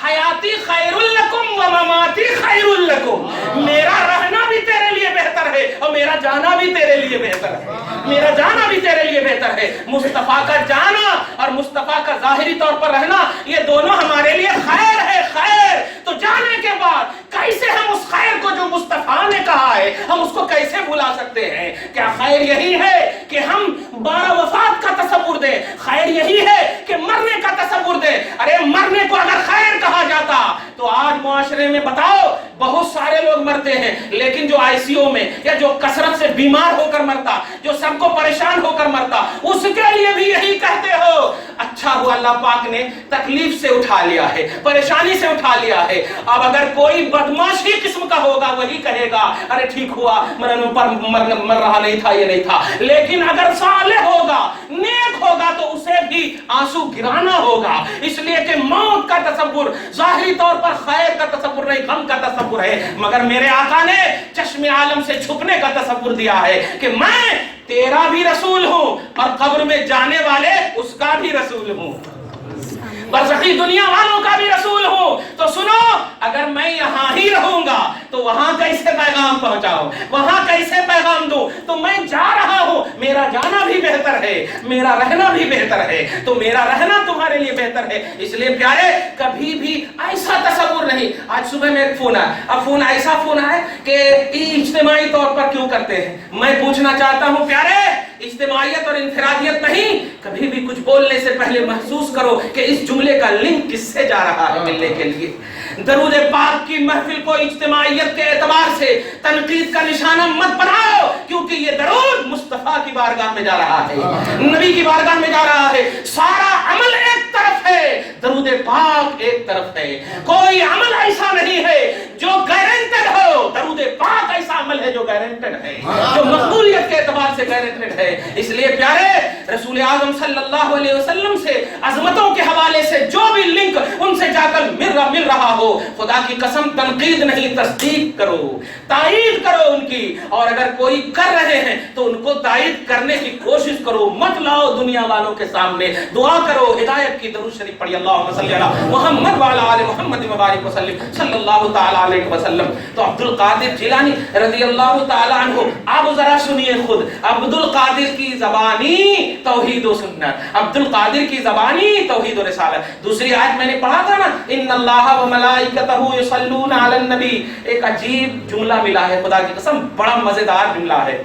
S2: حیاتی خیر لکم و مماتی خیر لکم، میرا رہنا بھی تیرے لیے بہتر ہے اور میرا جانا بھی تیرے لیے بہتر ہے، میرا جانا بھی تیرے لیے بہتر ہے۔ مصطفیٰ کا جانا اور مصطفیٰ کا ظاہری طور پر رہنا، یہ دونوں ہمارے لیے خیر ہے، خیر۔ تو جانے کے بعد کیسے ہم اس خیر کو جو مصطفیٰ نے کہا ہے، ہم اس کو کیسے بھلا سکتے ہیں؟ کیا خیر یہی ہے کہ ہم وفات کا تصور دیں؟ خیر یہی ہے کہ مرنے کا تصور دیں؟ ارے مرنے کو اگر خیر کہا جاتا تو آج معاشرے میں بتاؤ بہت سارے لوگ مرتے ہیں، لیکن جو آئی سی یو میں یا جو کثرت سے بیمار ہو کر مرتا، جو سب کو پریشان ہو کر مرتا، اس کے لیے بھی یہی کہتے ہو اچھا ہوا اللہ پاک نے تکلیف سے اٹھا لیا ہے، پریشانی سے اٹھا لیا ہے۔ اب اگر کوئی بدماشی قسم کا ہوگا وہی کہے گا ارے ٹھیک ہوا، مر رہا نہیں تھا، یہ نہیں تھا۔ لیکن اگر صالح ہوگا، نیک ہوگا تو اسے بھی آنسو گرانا ہوگا، اس لیے کہ موت کا تصور ظاہری طور پر خیر کا تصور نہیں، غم کا تصور ہے، مگر میرے آقا نے چشم عالم سے چھپنے کا تصور دیا ہے کہ میں تیرا بھی رسول ہوں اور قبر میں جانے والے اس کا بھی رسول ہوں، برزخی دنیا والوں کا بھی رسول ہوں۔ تو سنو، اگر میں یہاں ہی رہوں گا تو وہاں کیسے پیغام پہنچاؤں، وہاں کیسے پیغام دوں؟ تو میں جا رہا ہوں، میرا جانا بھی بہتر ہے، میرا رہنا بھی بہتر ہے، تو میرا رہنا تمہارے لیے بہتر ہے۔ اس لیے پیارے کبھی بھی ایسا تصور نہیں۔ آج صبح میں ایک فون آیا، اب فون ایسا فون ہے کہ اجتماعی طور پر کیوں کرتے ہیں؟ میں پوچھنا چاہتا ہوں پیارے، اجتماعیت اور انفرادیت نہیں، کبھی بھی کچھ بولنے سے پہلے محسوس کرو کہ اس جملے کا لنک کس سے جا رہا ہے ملنے کے لیے۔ درود پاک کی محفل کو اجتماعیت کے اعتبار سے تنقید کا نشانہ مت بناؤ، کیونکہ یہ درود مصطفیٰ کی بارگاہ میں جا رہا ہے، نبی کی بارگاہ میں جا رہا ہے۔ سارا عمل ایک طرف ہے، درود پاک ایک طرف ہے۔ کوئی عمل ایسا نہیں ہے جو گارنٹڈ ہو، درود پاک ایسا عمل ہے جو گارنٹڈ ہے، جو مقبولیت کے اعتبار سے گارنٹڈ ہے۔ اس لیے پیارے رسول اعظم صلی اللہ علیہ وسلم سے عظمتوں کے حوالے سے جو بھی لنک ان سے جا کر مل رہا ہو، خدا کی قسم تنقید نہیں، تصدیق کرو، تائید کرو ان کی، اور اگر کوئی کر رہے ہیں تو ان کو تائید کرنے کی کوشش کرو، مت لاؤ دنیا والوں کے سامنے۔ دعا کرو ہدایت کی، درود شریف پڑھی، اللہم صلی علی محمد وعلی آل محمد وبارک وسلم صلی اللہ تعالی علیہ وسلم۔ تو عبد القادر جیلانی رضی اللہ تعالی عنہ، آپ ذرا سنیے خود، عبد القادر کی زبانی توحید و سنت، عبد القادر کی زبانی توحید و رسالت۔ دوسری آیت میں نے پڑھا تھا نا، ان اللہ و ملائکتہ یصلون علی النبی، ایک عجیب جملہ ملا ہے، خدا کی قسم بڑا مزیدار جملہ ہے۔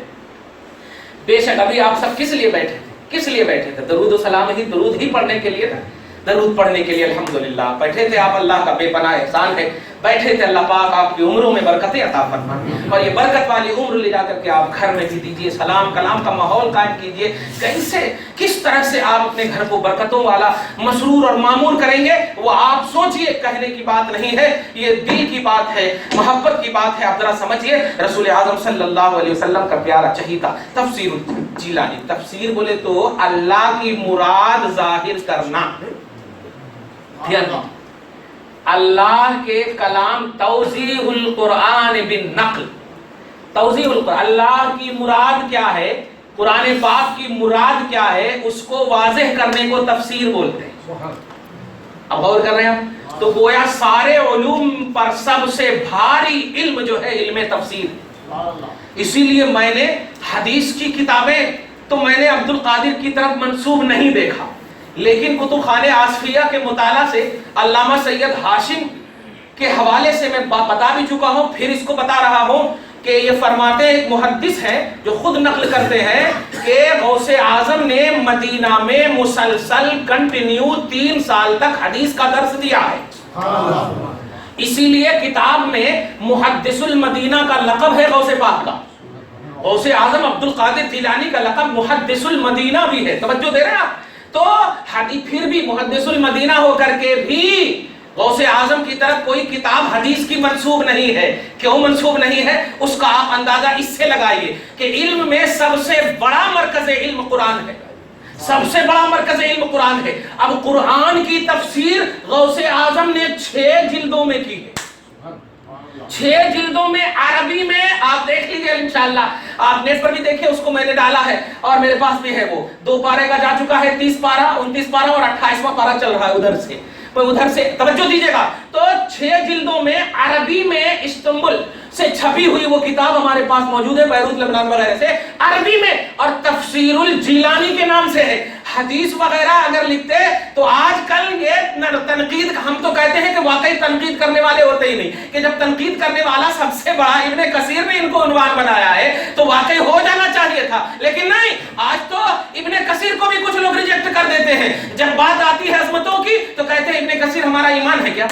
S2: بے شک ابھی آپ سب کس لیے بیٹھے تھے؟ کس لیے بیٹھے تھے؟ درود و سلام ہی، درود ہی پڑھنے کے لیے تھا، درود پڑھنے کے لیے الحمدللہ بیٹھے تھے آپ، اللہ کا بے پناہ احسان ہے، بیٹھے تھے، اللہ پاک آپ کی عمروں میں برکتیں عطا فرمائے، اور یہ برکت والی عمر لے جا کر کے آپ گھر میں بھی دیجئے، سلام کلام کا ماحول قائم کیجئے۔ کیسے کس طرح سے آپ اپنے گھر کو برکتوں والا مسرور اور معمور کریں گے، وہ آپ سوچئے، کہنے کی بات نہیں ہے، یہ دل کی بات ہے، محبت کی بات ہے۔ آپ ذرا سمجھئے رسول اعظم صلی اللہ علیہ وسلم کا پیارا چہیتا تفسیر جیلانی، تفسیر بولے تو اللہ کی مراد ظاہر کرنا، اللہ کے کلام، توضیح القرآن بالنقل، توضیح القرآن، اللہ کی مراد کیا ہے، قرآن پاک کی مراد کیا ہے، اس کو واضح کرنے کو تفسیر بولتے ہیں۔ اب غور کر رہے ہیں تو گویا سارے علوم پر سب سے بھاری علم جو ہے علم تفسیر. اسی لیے میں نے حدیث کی کتابیں تو میں نے عبد القادر کی طرف منسوب نہیں دیکھا، لیکن کتب خانہ آصفیہ کے مطالعہ سے علامہ سید ہاشم کے حوالے سے میں بتا بھی چکا ہوں، پھر اس کو بتا رہا ہوں کہ یہ فرماتے ایک محدث ہے جو خود نقل کرتے ہیں کہ غوث اعظم نے مدینہ میں مسلسل کنٹینیو 3 سال تک حدیث کا درس دیا ہے. اسی لیے کتاب میں محدث المدینہ کا لقب ہے غوث پاک کا. غوث اعظم عبد القادر جیلانی کا لقب محدث المدینہ بھی ہے. توجہ دے رہے ہیں آپ؟ تو پھر بھی محدث المدینہ ہو کر کے بھی غوث اعظم کی طرف کوئی کتاب حدیث کی منسوب نہیں ہے. کیوں منسوب نہیں ہے اس کا آپ اندازہ اس سے لگائیے کہ علم میں سب سے بڑا مرکز علم قرآن ہے. سب سے بڑا مرکز علم قرآن ہے. اب قرآن کی تفسیر غوث اعظم نے 6 جلدوں میں کی ہے. 6 جلدوں میں عربی میں. آپ دیکھ لیجئے انشاءاللہ، آپ نیٹ پر بھی دیکھیں، اس کو میں نے ڈالا ہے اور میرے پاس بھی ہے. وہ 2 پارے کا جا چکا ہے، 30 پارہ 29 پارہ اور 28واں پارہ چل رہا ہے ادھر سے توجہ دیجیے گا. تو 6 جلدوں میں عربی میں استنبول سے چھپی ہوئی وہ کتاب ہمارے پاس موجود ہے، بیروت لبنان وغیرہ سے عربی میں، اور تفسیر الجیلانی کے نام سے ہے. حدیث وغیرہ اگر لکھتے تو آج کل یہ تنقید، ہم تو کہتے ہیں کہ واقعی تنقید کرنے والے ہوتے ہی نہیں، کہ جب تنقید کرنے والا سب سے بڑا ابن کثیر نے ان کو عنوان بنایا ہے تو واقعی ہو جانا چاہیے تھا. لیکن نہیں، آج تو ابن کثیر کو بھی کچھ لوگ ریجیکٹ کر دیتے ہیں. جب بات آتی ہے عظمتوں کی تو کہتے ہیں ابن کثیر ہمارا ایمان ہے کیا؟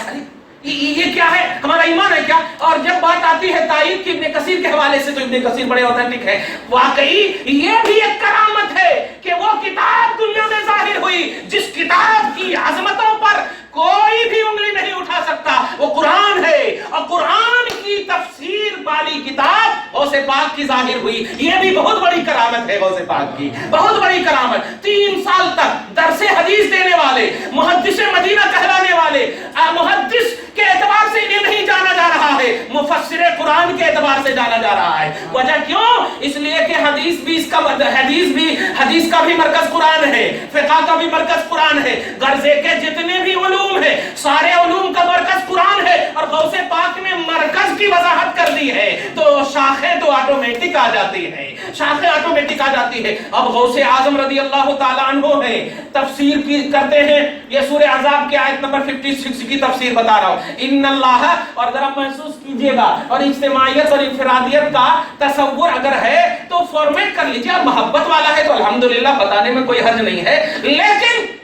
S2: یہ کیا ہے؟ ہمارا ایمان ہے کیا؟ اور جب بات آتی ہے تائید کی ابن کثیر کے حوالے سے تو ابن کثیر بڑے اوتھینٹک ہے. واقعی یہ بھی ایک کرامت ہے کہ وہ کتاب دنیا میں ظاہر ہوئی جس کتاب کی عظمتوں پر کوئی بھی انگلی نہیں اٹھا سکتا، وہ قرآن ہے. اور قرآن کی تفسیر والی کتاب غوث پاک کی ظاہر ہوئی. یہ بھی بہت بڑی کرامت ہے غوث پاک کی، بہت بڑی کرامت. 3 سال تک درس حدیث دینے والے، محدث مدینہ کہلانے والے، محدث کے اعتبار سے انہیں نہیں جانا جا رہا ہے، مفسر قرآن کے اعتبار سے جانا جا رہا ہے. وجہ کیوں؟ اس لیے کہ حدیث کا بھی مرکز قرآن ہے، فقہ کا بھی مرکز قرآن ہے، غرضے کے جتنے بھی علوم ہیں سارے علوم کا مرکز قرآن ہے. اور غوث پاک نے مرکز کی وضاحت کر دی ہے تو شاخیں تو آٹومیٹک آ جاتی ہیں، شاخیں آٹومیٹک آ جاتی ہے. اب غوث اعظم رضی اللہ تعالیٰ عنہ ہیں، تفسیر کی کرتے ہیں. یہ سورہ احزاب کی آیت نمبر 56 کی تفسیر بتا رہا ہوں. ان اللہ، اور ذرا محسوس کیجئے گا، اور اجتماعیت اور انفرادیت کا تصور اگر ہے تو فارمیٹ کر لیجئے. اور محبت والا ہے تو الحمدللہ بتانے میں کوئی حرج نہیں ہے. لیکن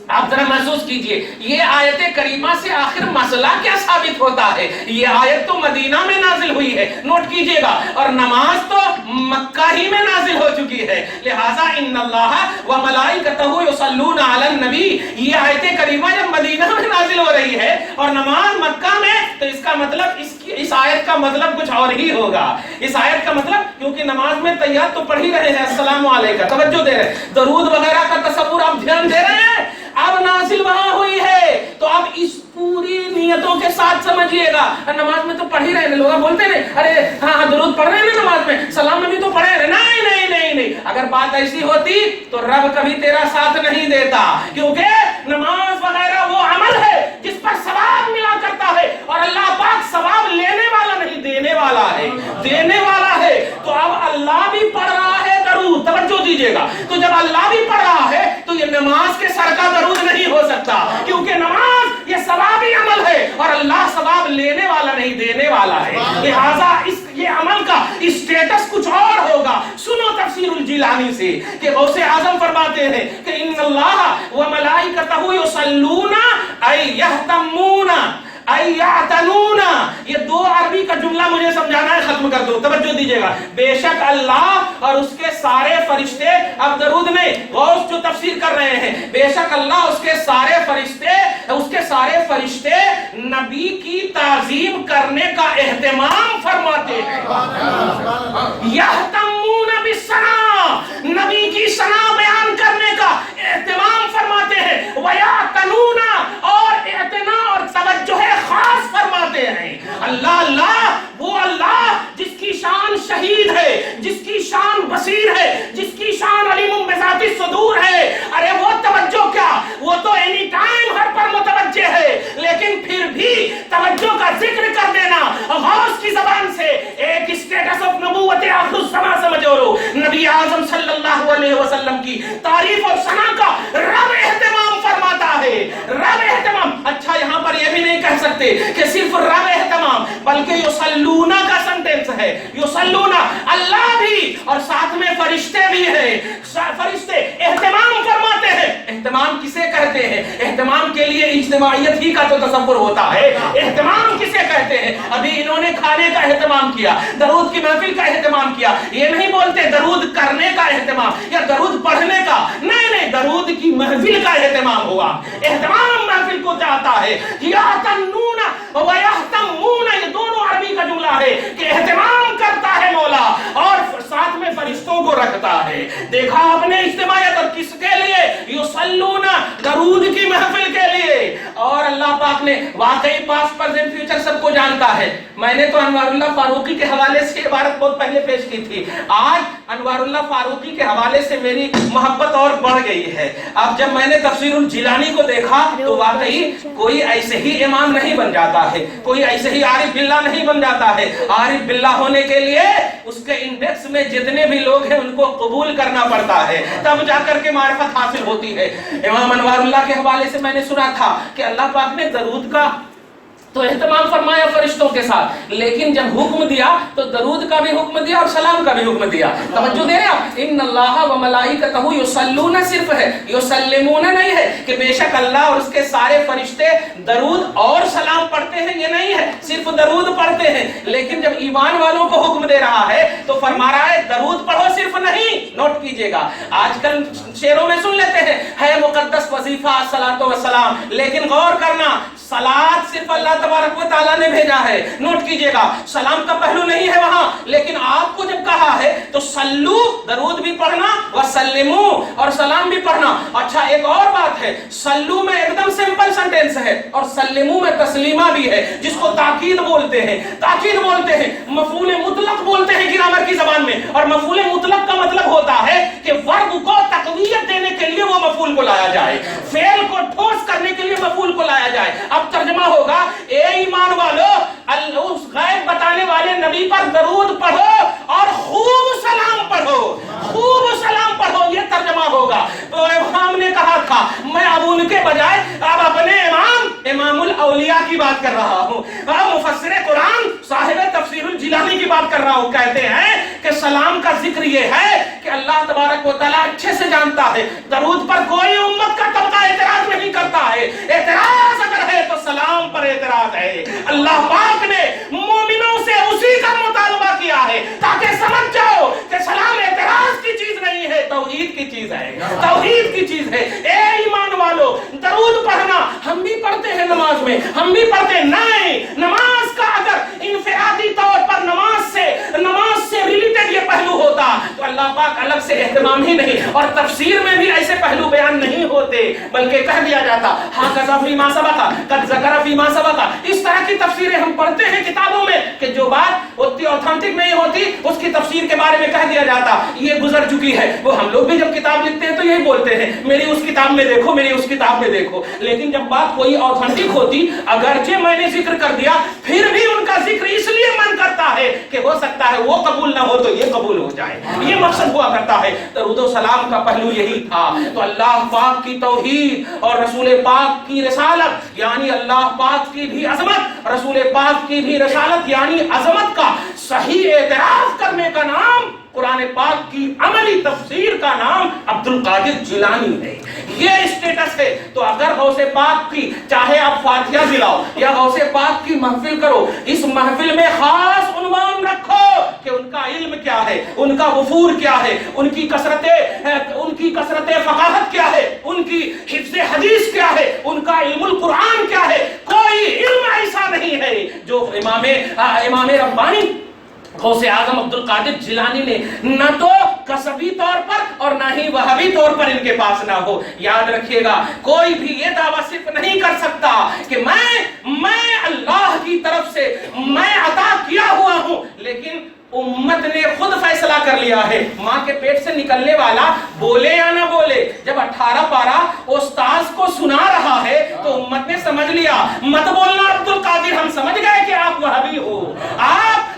S2: آپ ذرا محسوس کیجئے یہ آیت کریمہ سے آخر مسئلہ کیا ثابت ہوتا ہے؟ یہ آیت تو مدینہ میں نازل ہوئی ہے، نوٹ کیجئے گا، اور نماز تو مکہ ہی میں نازل ہو چکی ہے. لہٰذا ان اللہ و ملائکتہ یصلون علی النبی، یہ آیت کریمہ جب مدینہ میں نازل ہو رہی ہے اور نماز مکہ میں، تو اس کا مطلب اس آیت کا مطلب کچھ اور ہی ہوگا. اس آیت کا مطلب، کیونکہ نماز میں تحیات تو پڑھ ہی رہے ہیں، السلام علیکم، توجہ دے رہے ہیں، درود وغیرہ کا تصور آپ دھیان دے رہے ہیں. اب نازل وہاں ہوئی ہے تو اب اس پوری نیتوں کے ساتھ سمجھیے گا. نماز میں تو پڑھ ہی رہے ہیں، لوگ بولتے ہیں ارے ہاں درود پڑھ رہے ہیں نماز میں، سلام میں بھی تو پڑھے رہے. نہیں نہیں نہیں نہیں، اگر بات ایسی ہوتی تو رب کبھی تیرا ساتھ نہیں دیتا، کیونکہ نماز وغیرہ وہ عمل ہے جس پر ثواب ملا کرتا ہے، اور اللہ پاک ثواب لینے والا نہیں، دینے والا ہے، دینے والا ہے. تو اب اللہ بھی پڑھ رہا ہے درود، توجہ دیجیے گا. تو جب اللہ بھی پڑھ رہا ہے تو یہ نماز کے سر کا درود نہیں ہو سکتا، کیونکہ نماز یہ ثوابی عمل ہے اور اللہ ثواب لینے والا نہیں، دینے والا ہے. لہذا یہ عمل کا اسٹیٹس کچھ اور ہوگا. سنو تفسیر الجیلانی سے کہ غوث اعظم فرماتے ہیں کہ ان اللہ و ملائکتہ یصلون ای یہتمون ای یعتنون. یہ 2 عربی کا جملہ مجھے سمجھانا ہے، ختم کر دو، توجہ دیجیے گا. بے شک اللہ اور اس کے سارے فرشتے، اب درود میں غوث جو تفسیر کر رہے ہیں، بے شک اللہ اس کے سارے فرشتے نبی کی تعظیم کرنے کا اہتمام فرماتے ہیں. یہتمون بالثناء، نبی کی ثنا بیان کرنے کا اہتمام فرماتے ہیں. ویعتنون، اور اعتنا اور توجہ خاص فرماتے ہیں. اللہ وہ اللہ جس کی شان شہید ہے، جس کی شان بصیر ہے، جس کی شان علیم بذات الصدور ہے. ارے وہ توجہ کیا، وہ تو اینی ٹائم ہر پر متوجہ ہے، لیکن پھر بھی توجہ کا ذکر کر دینا غوث کی زبان سے ایک اسٹیٹس آف نبوت آخر الزمان سمجھو لو۔ نبی اعظم صلی اللہ علیہ وسلم کی تعریف اور ثنا کا رب اہتمام فرماتا ہے، رب اہتمام۔ اچھا یہاں پر یہ بھی نہیں کہہ سکتے کہ صرف رب اہتمام، بلکہ یصلون کا سنٹینس ہے، یصلون اللہ بھی اور ساتھ میں فرشتے بھی ہیں، فرشتے اہتمام فرماتے ہیں۔ اہتمام کسے کہتے ہیں؟ اہتمام کے لیے اجتماعیت ہی کا تو تصور ہوتا ہے۔ اہتمام کسے کہتے ہیں؟ ابھی انہوں نے کھانے کا اہتمام کیا، درود کی محفل کا اہتمام کیا، یہ نہیں بولتے درود کرنے کا اہتمام یا درود پڑھنے کا، نہیں، درود کی محفل کا اہتمام ہوا۔ اہتمام محفل کو چاہتا ہے، یاتنون و یہتمون، یہ دونوں عربی کا جملہ ہے کہ اہتمام کرتا ہے مولا اور ساتھ میں فرشتوں کو رکھتا ہے۔ دیکھا آپ نے اجتماعیت، اور کس کے لیے؟ یصلون، درود کی محفل کے لیے۔ اور اللہ پاک نے واقعی پاسٹ پریزنٹ فیوچر سب کو جانتا ہے۔ میں نے تو انوار اللہ فاروقی کے حوالے سے عبارت بہت پہلے پیش کی تھی، آج انوار اللہ فاروقی کے حوالے سے میری محبت اور بڑھ گئی ہے۔ اب جب میں نے تفسیر الجیلانی کو دیکھا تو واقعی کوئی ایسے ہی امام نہیں بن جاتا ہے، کوئی ایسے ہی عارف باللہ نہیں بن جاتا ہے۔ عارف باللہ ہونے کے لیے اس کے انڈیکس میں جتنے بھی لوگ ہیں ان کو قبول کرنا پڑتا ہے، تب جا کر کے معرفت حاصل ہوتی ہے۔ امام انوار اللہ کے حوالے سے میں نے سنا تھا کہ اللہ پاک نے درود کا تو اہتمام فرمایا فرشتوں کے ساتھ، لیکن جب حکم دیا تو درود کا بھی حکم دیا اور سلام کا بھی حکم دیا۔ توجہ دے رہے آپ؟ ان اللہ و ملائکتہ یصلون صرف ہے، یسلمون نہیں ہے کہ بے شک اللہ اور اس کے سارے فرشتے درود اور سلام پڑھتے ہیں، یہ نہیں ہے، صرف درود پڑھتے ہیں۔ لیکن جب ایمان والوں کو حکم دے رہا ہے تو فرما رہا ہے درود پڑھو، صرف نہیں۔ نوٹ کیجئے گا، آج کل شعروں میں سن لیتے ہیں ہے مقدس وظیفہ الصلاۃ والسلام، لیکن غور کرنا صلاۃ صرف اللہ تبارک و تعالیٰ نے بھیجا ہے۔ نوٹ کیجئے گا سلام کا پہلو نہیں ہے وہاں، لیکن آپ کو جب کہا ہے تو سلو، درود بھی پڑھنا، وسلمو، اور سلام بھی پڑھنا۔ اچھا ایک اور بات ہے، سلو میں ایک دم سمپل سنٹینس ہے اور سلمو میں تسلیمہ بھی ہے، جس کو تاکید بولتے ہیں، تاکید بولتے ہیں، مفعول مطلق بولتے ہیں گرامر کی زبان میں۔ اور مفعول مطلق کا مطلب ہوتا ہے کہ ورب کو تقویت دینے کے لیے وہ مفعول کو لایا جائے، فعل کو ٹھوس کرنے کے لیے مفعول کو لایا جائے۔ اب ترجمہ ہوگا اے ایمان والو اس غیب بتانے والے نبی پر درود پڑھو اور خوب سلام پڑھو، خوب سلام پڑھو، یہ ترجمہ ہوگا۔ تو امام نے کہا تھا میں اب ان کے بجائے اب اپنے امام الاولیاء کی بات کر رہا ہوں، مفسر قرآن صاحب تفسیر الجیلانی کی بات کر رہا ہوں۔ کہتے ہیں کہ سلام کا ذکر یہ ہے کہ اللہ تبارک و تعالیٰ اچھے سے جانتا ہے درود پر کوئی امت کا طبقہ اعتراض نہیں کرتا ہے، اعتراض اگر ہے تو سلام پر اعتراض ہے۔ اللہ پاک نے مومنوں سے اسی کا مطالبہ کیا ہے تاکہ سمجھ جاؤ کہ سلام اعتراض کی چیز نہیں ہے، توحید کی چیز ہے، توحید کی چیز ہے۔ اے ایمان والو درود پڑھنا، ہم بھی پڑھتے ہیں نماز میں، ہم بھی پڑھتے نہیں۔ نماز کا اگر انفرادی طور پر نماز سے ریلیٹڈ یہ پہلو ہوتا تو اللہ پاک الگ سے اہتمام ہی نہیں، اور تفسیر میں بھی ایسے پہلو بیان نہیں ہوتے، بلکہ کہہ دیا جاتا ہاکذا فیما سبق قد ذکر فیما سبق۔ اس طرح کی تفسیریں ہم پڑھتے ہیں کتابوں میں کہ جو بات اتنی اوتھینٹک نہیں ہوتی اس کی تفسیر کے بارے میں کہہ دیا جاتا یہ گزر چکی ہے۔ وہ ہم لوگ بھی جب کتاب لکھتے ہیں تو یہی بولتے ہیں میری اس کتاب میں دیکھو، میری اس کتاب میں دیکھو، لیکن جب بات کوئی اوتھینٹک ہوتی اگرچہ میں نے ذکر کر دیا پھر بھی ان کا ذکر اس لیے من کرتا ہے کہ ہو سکتا ہے وہ قبول نہ ہو تو یہ قبول ہو جائے، یہ مقصد ہوا کرتا ہے۔ درود و سلام کا پہلو یہی تھا۔ تو اللہ پاک کی توحید اور رسول پاک کی رسالت یعنی اللہ پاک کی بھی عظمت، رسول پاک کی بھی رسالت یعنی عظمت کا صحیح اعتراف کرنے کا نام، قرآن پاک کی عملی تفسیر کا نام عبد القادر جیلانی ہے۔ یہ اسٹیٹس ہے۔ تو اگر غوث پاک کی چاہے آپ فاتحہ دلاؤ یا غوث پاک کی محفل کرو، اس محفل میں خاص عنوان رکھو کہ ان کا علم کیا ہے، ان کا غفور کیا ہے، ان کی کثرت فقاہت کیا ہے، ان کی حفظ حدیث کیا ہے، ان کا علم القرآن کیا ہے۔ کوئی علم ایسا نہیں ہے جو امام ربانی غوث اعظم عبد القادر جیلانی نے نہ تو کسبی طور پر اور نہ ہی وہابی طور پر ان کے پاس نہ ہو۔ یاد رکھیے گا کوئی بھی یہ دعویٰ صرف نہیں کر سکتا کہ میں اللہ کی طرف سے میں عطا کیا ہوا ہوں، لیکن امت امت نے خود فیصلہ کر لیا ہے، ماں کے پیٹ سے نکلنے والا بولے یا نہ بولے، جب 18 پارہ استاذ کو سنا رہا ہے تو امت نے سمجھ لیا، مت بولنا عبد القادر، ہم سمجھ گئے کہ آپ وہابی ہو،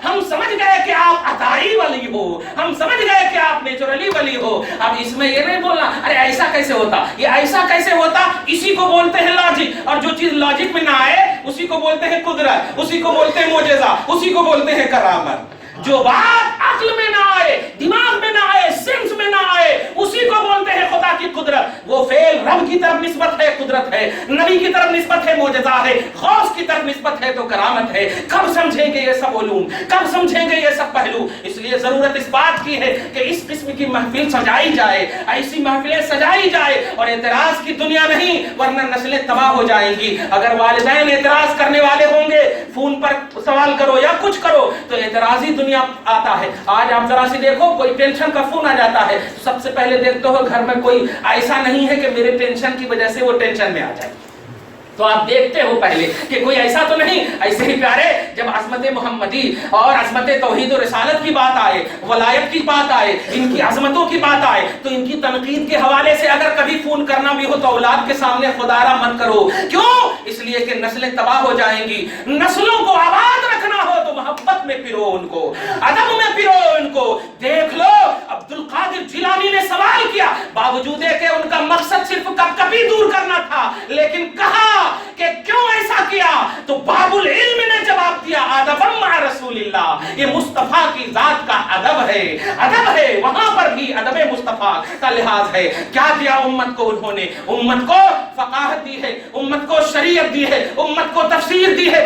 S2: ہم سمجھ گئے کہ آپ عطائی ولی ہو، ہم سمجھ گئے کہ آپ نیچرلی ولی ہو، اب اس میں یہ نہیں بولنا ارے ایسا کیسے ہوتا، یہ ایسا کیسے ہوتا، اسی کو بولتے ہیں لاجک، اور جو چیز لاجک میں نہ آئے اسی کو بولتے ہیں قدرت، اسی کو بولتے ہیں معجزہ، اسی کو بولتے ہیں کرامت۔ جو بات عقل میں نہ آئے، دماغ میں نہ آئے، سینس میں نہ آئے، اسی کو بولتے ہیں خدا کی قدرت۔ وہ فعل رب کی طرف نسبت ہے قدرت ہے، نبی کی طرف نسبت ہے معجزہ ہے، غوث کی طرف نسبت ہے تو کرامت ہے۔ کب سمجھیں گے یہ سب علوم، کب سمجھیں گے یہ سب پہلو؟ اس لیے ضرورت اس بات کی ہے کہ اس قسم کی محفل سجائی جائے، ایسی محفلیں سجائی جائے، اور اعتراض کی دنیا نہیں، ورنہ نسلیں تباہ ہو جائیں گی۔ اگر والدین اعتراض کرنے والے ہوں گے، فون پر سوال کرو یا کچھ کرو، تو اعتراضی دنیا آتا ہے۔ آج آپ ذرا سی دیکھو، کوئی ٹینشن کا فون آ جاتا ہے، سب سے پہلے دیکھتے ہو گھر میں کوئی ایسا نہیں ہے کہ میرے ٹینشن کی وجہ سے وہ ٹینشن میں آ جائے، تو آپ دیکھتے ہو پہلے کہ کوئی ایسا تو نہیں۔ ایسے ہی پیارے، جب عظمت محمدی اور عظمت توحید و رسالت کی بات آئے، ولایت کی بات آئے، ان کی عظمتوں کی بات آئے، تو ان کی تنقید کے حوالے سے اگر کبھی فون کرنا بھی ہو تو اولاد کے سامنے خدا را مت کرو۔ کیوں؟ اس لیے کہ نسلیں تباہ ہو جائیں گی۔ نسلوں کو آباد رکھنا ہو تو محبت میں پھرو ان کو، ادب میں پھرو ان کو۔ دیکھ لو عبد القادر جیلانی نے سوال کیا، باوجود ہے کہ ان کا مقصد صرف کبھی دور کرنا تھا، لیکن کہا کہ کیوں ایسا کیا؟ تو باب العلم نے جواب دیا، ادب مع رسول اللہ، یہ مصطفیٰ کی ذات کا ادب ہے، ادب ہے، وہاں پر بھی ادب مصطفیٰ کا لحاظ ہے۔ کیا دیا امت کو؟ انہوں نے امت کو فقاہت دی ہے، امت کو شریعت دی ہے، امت کو تفسیر دی ہے،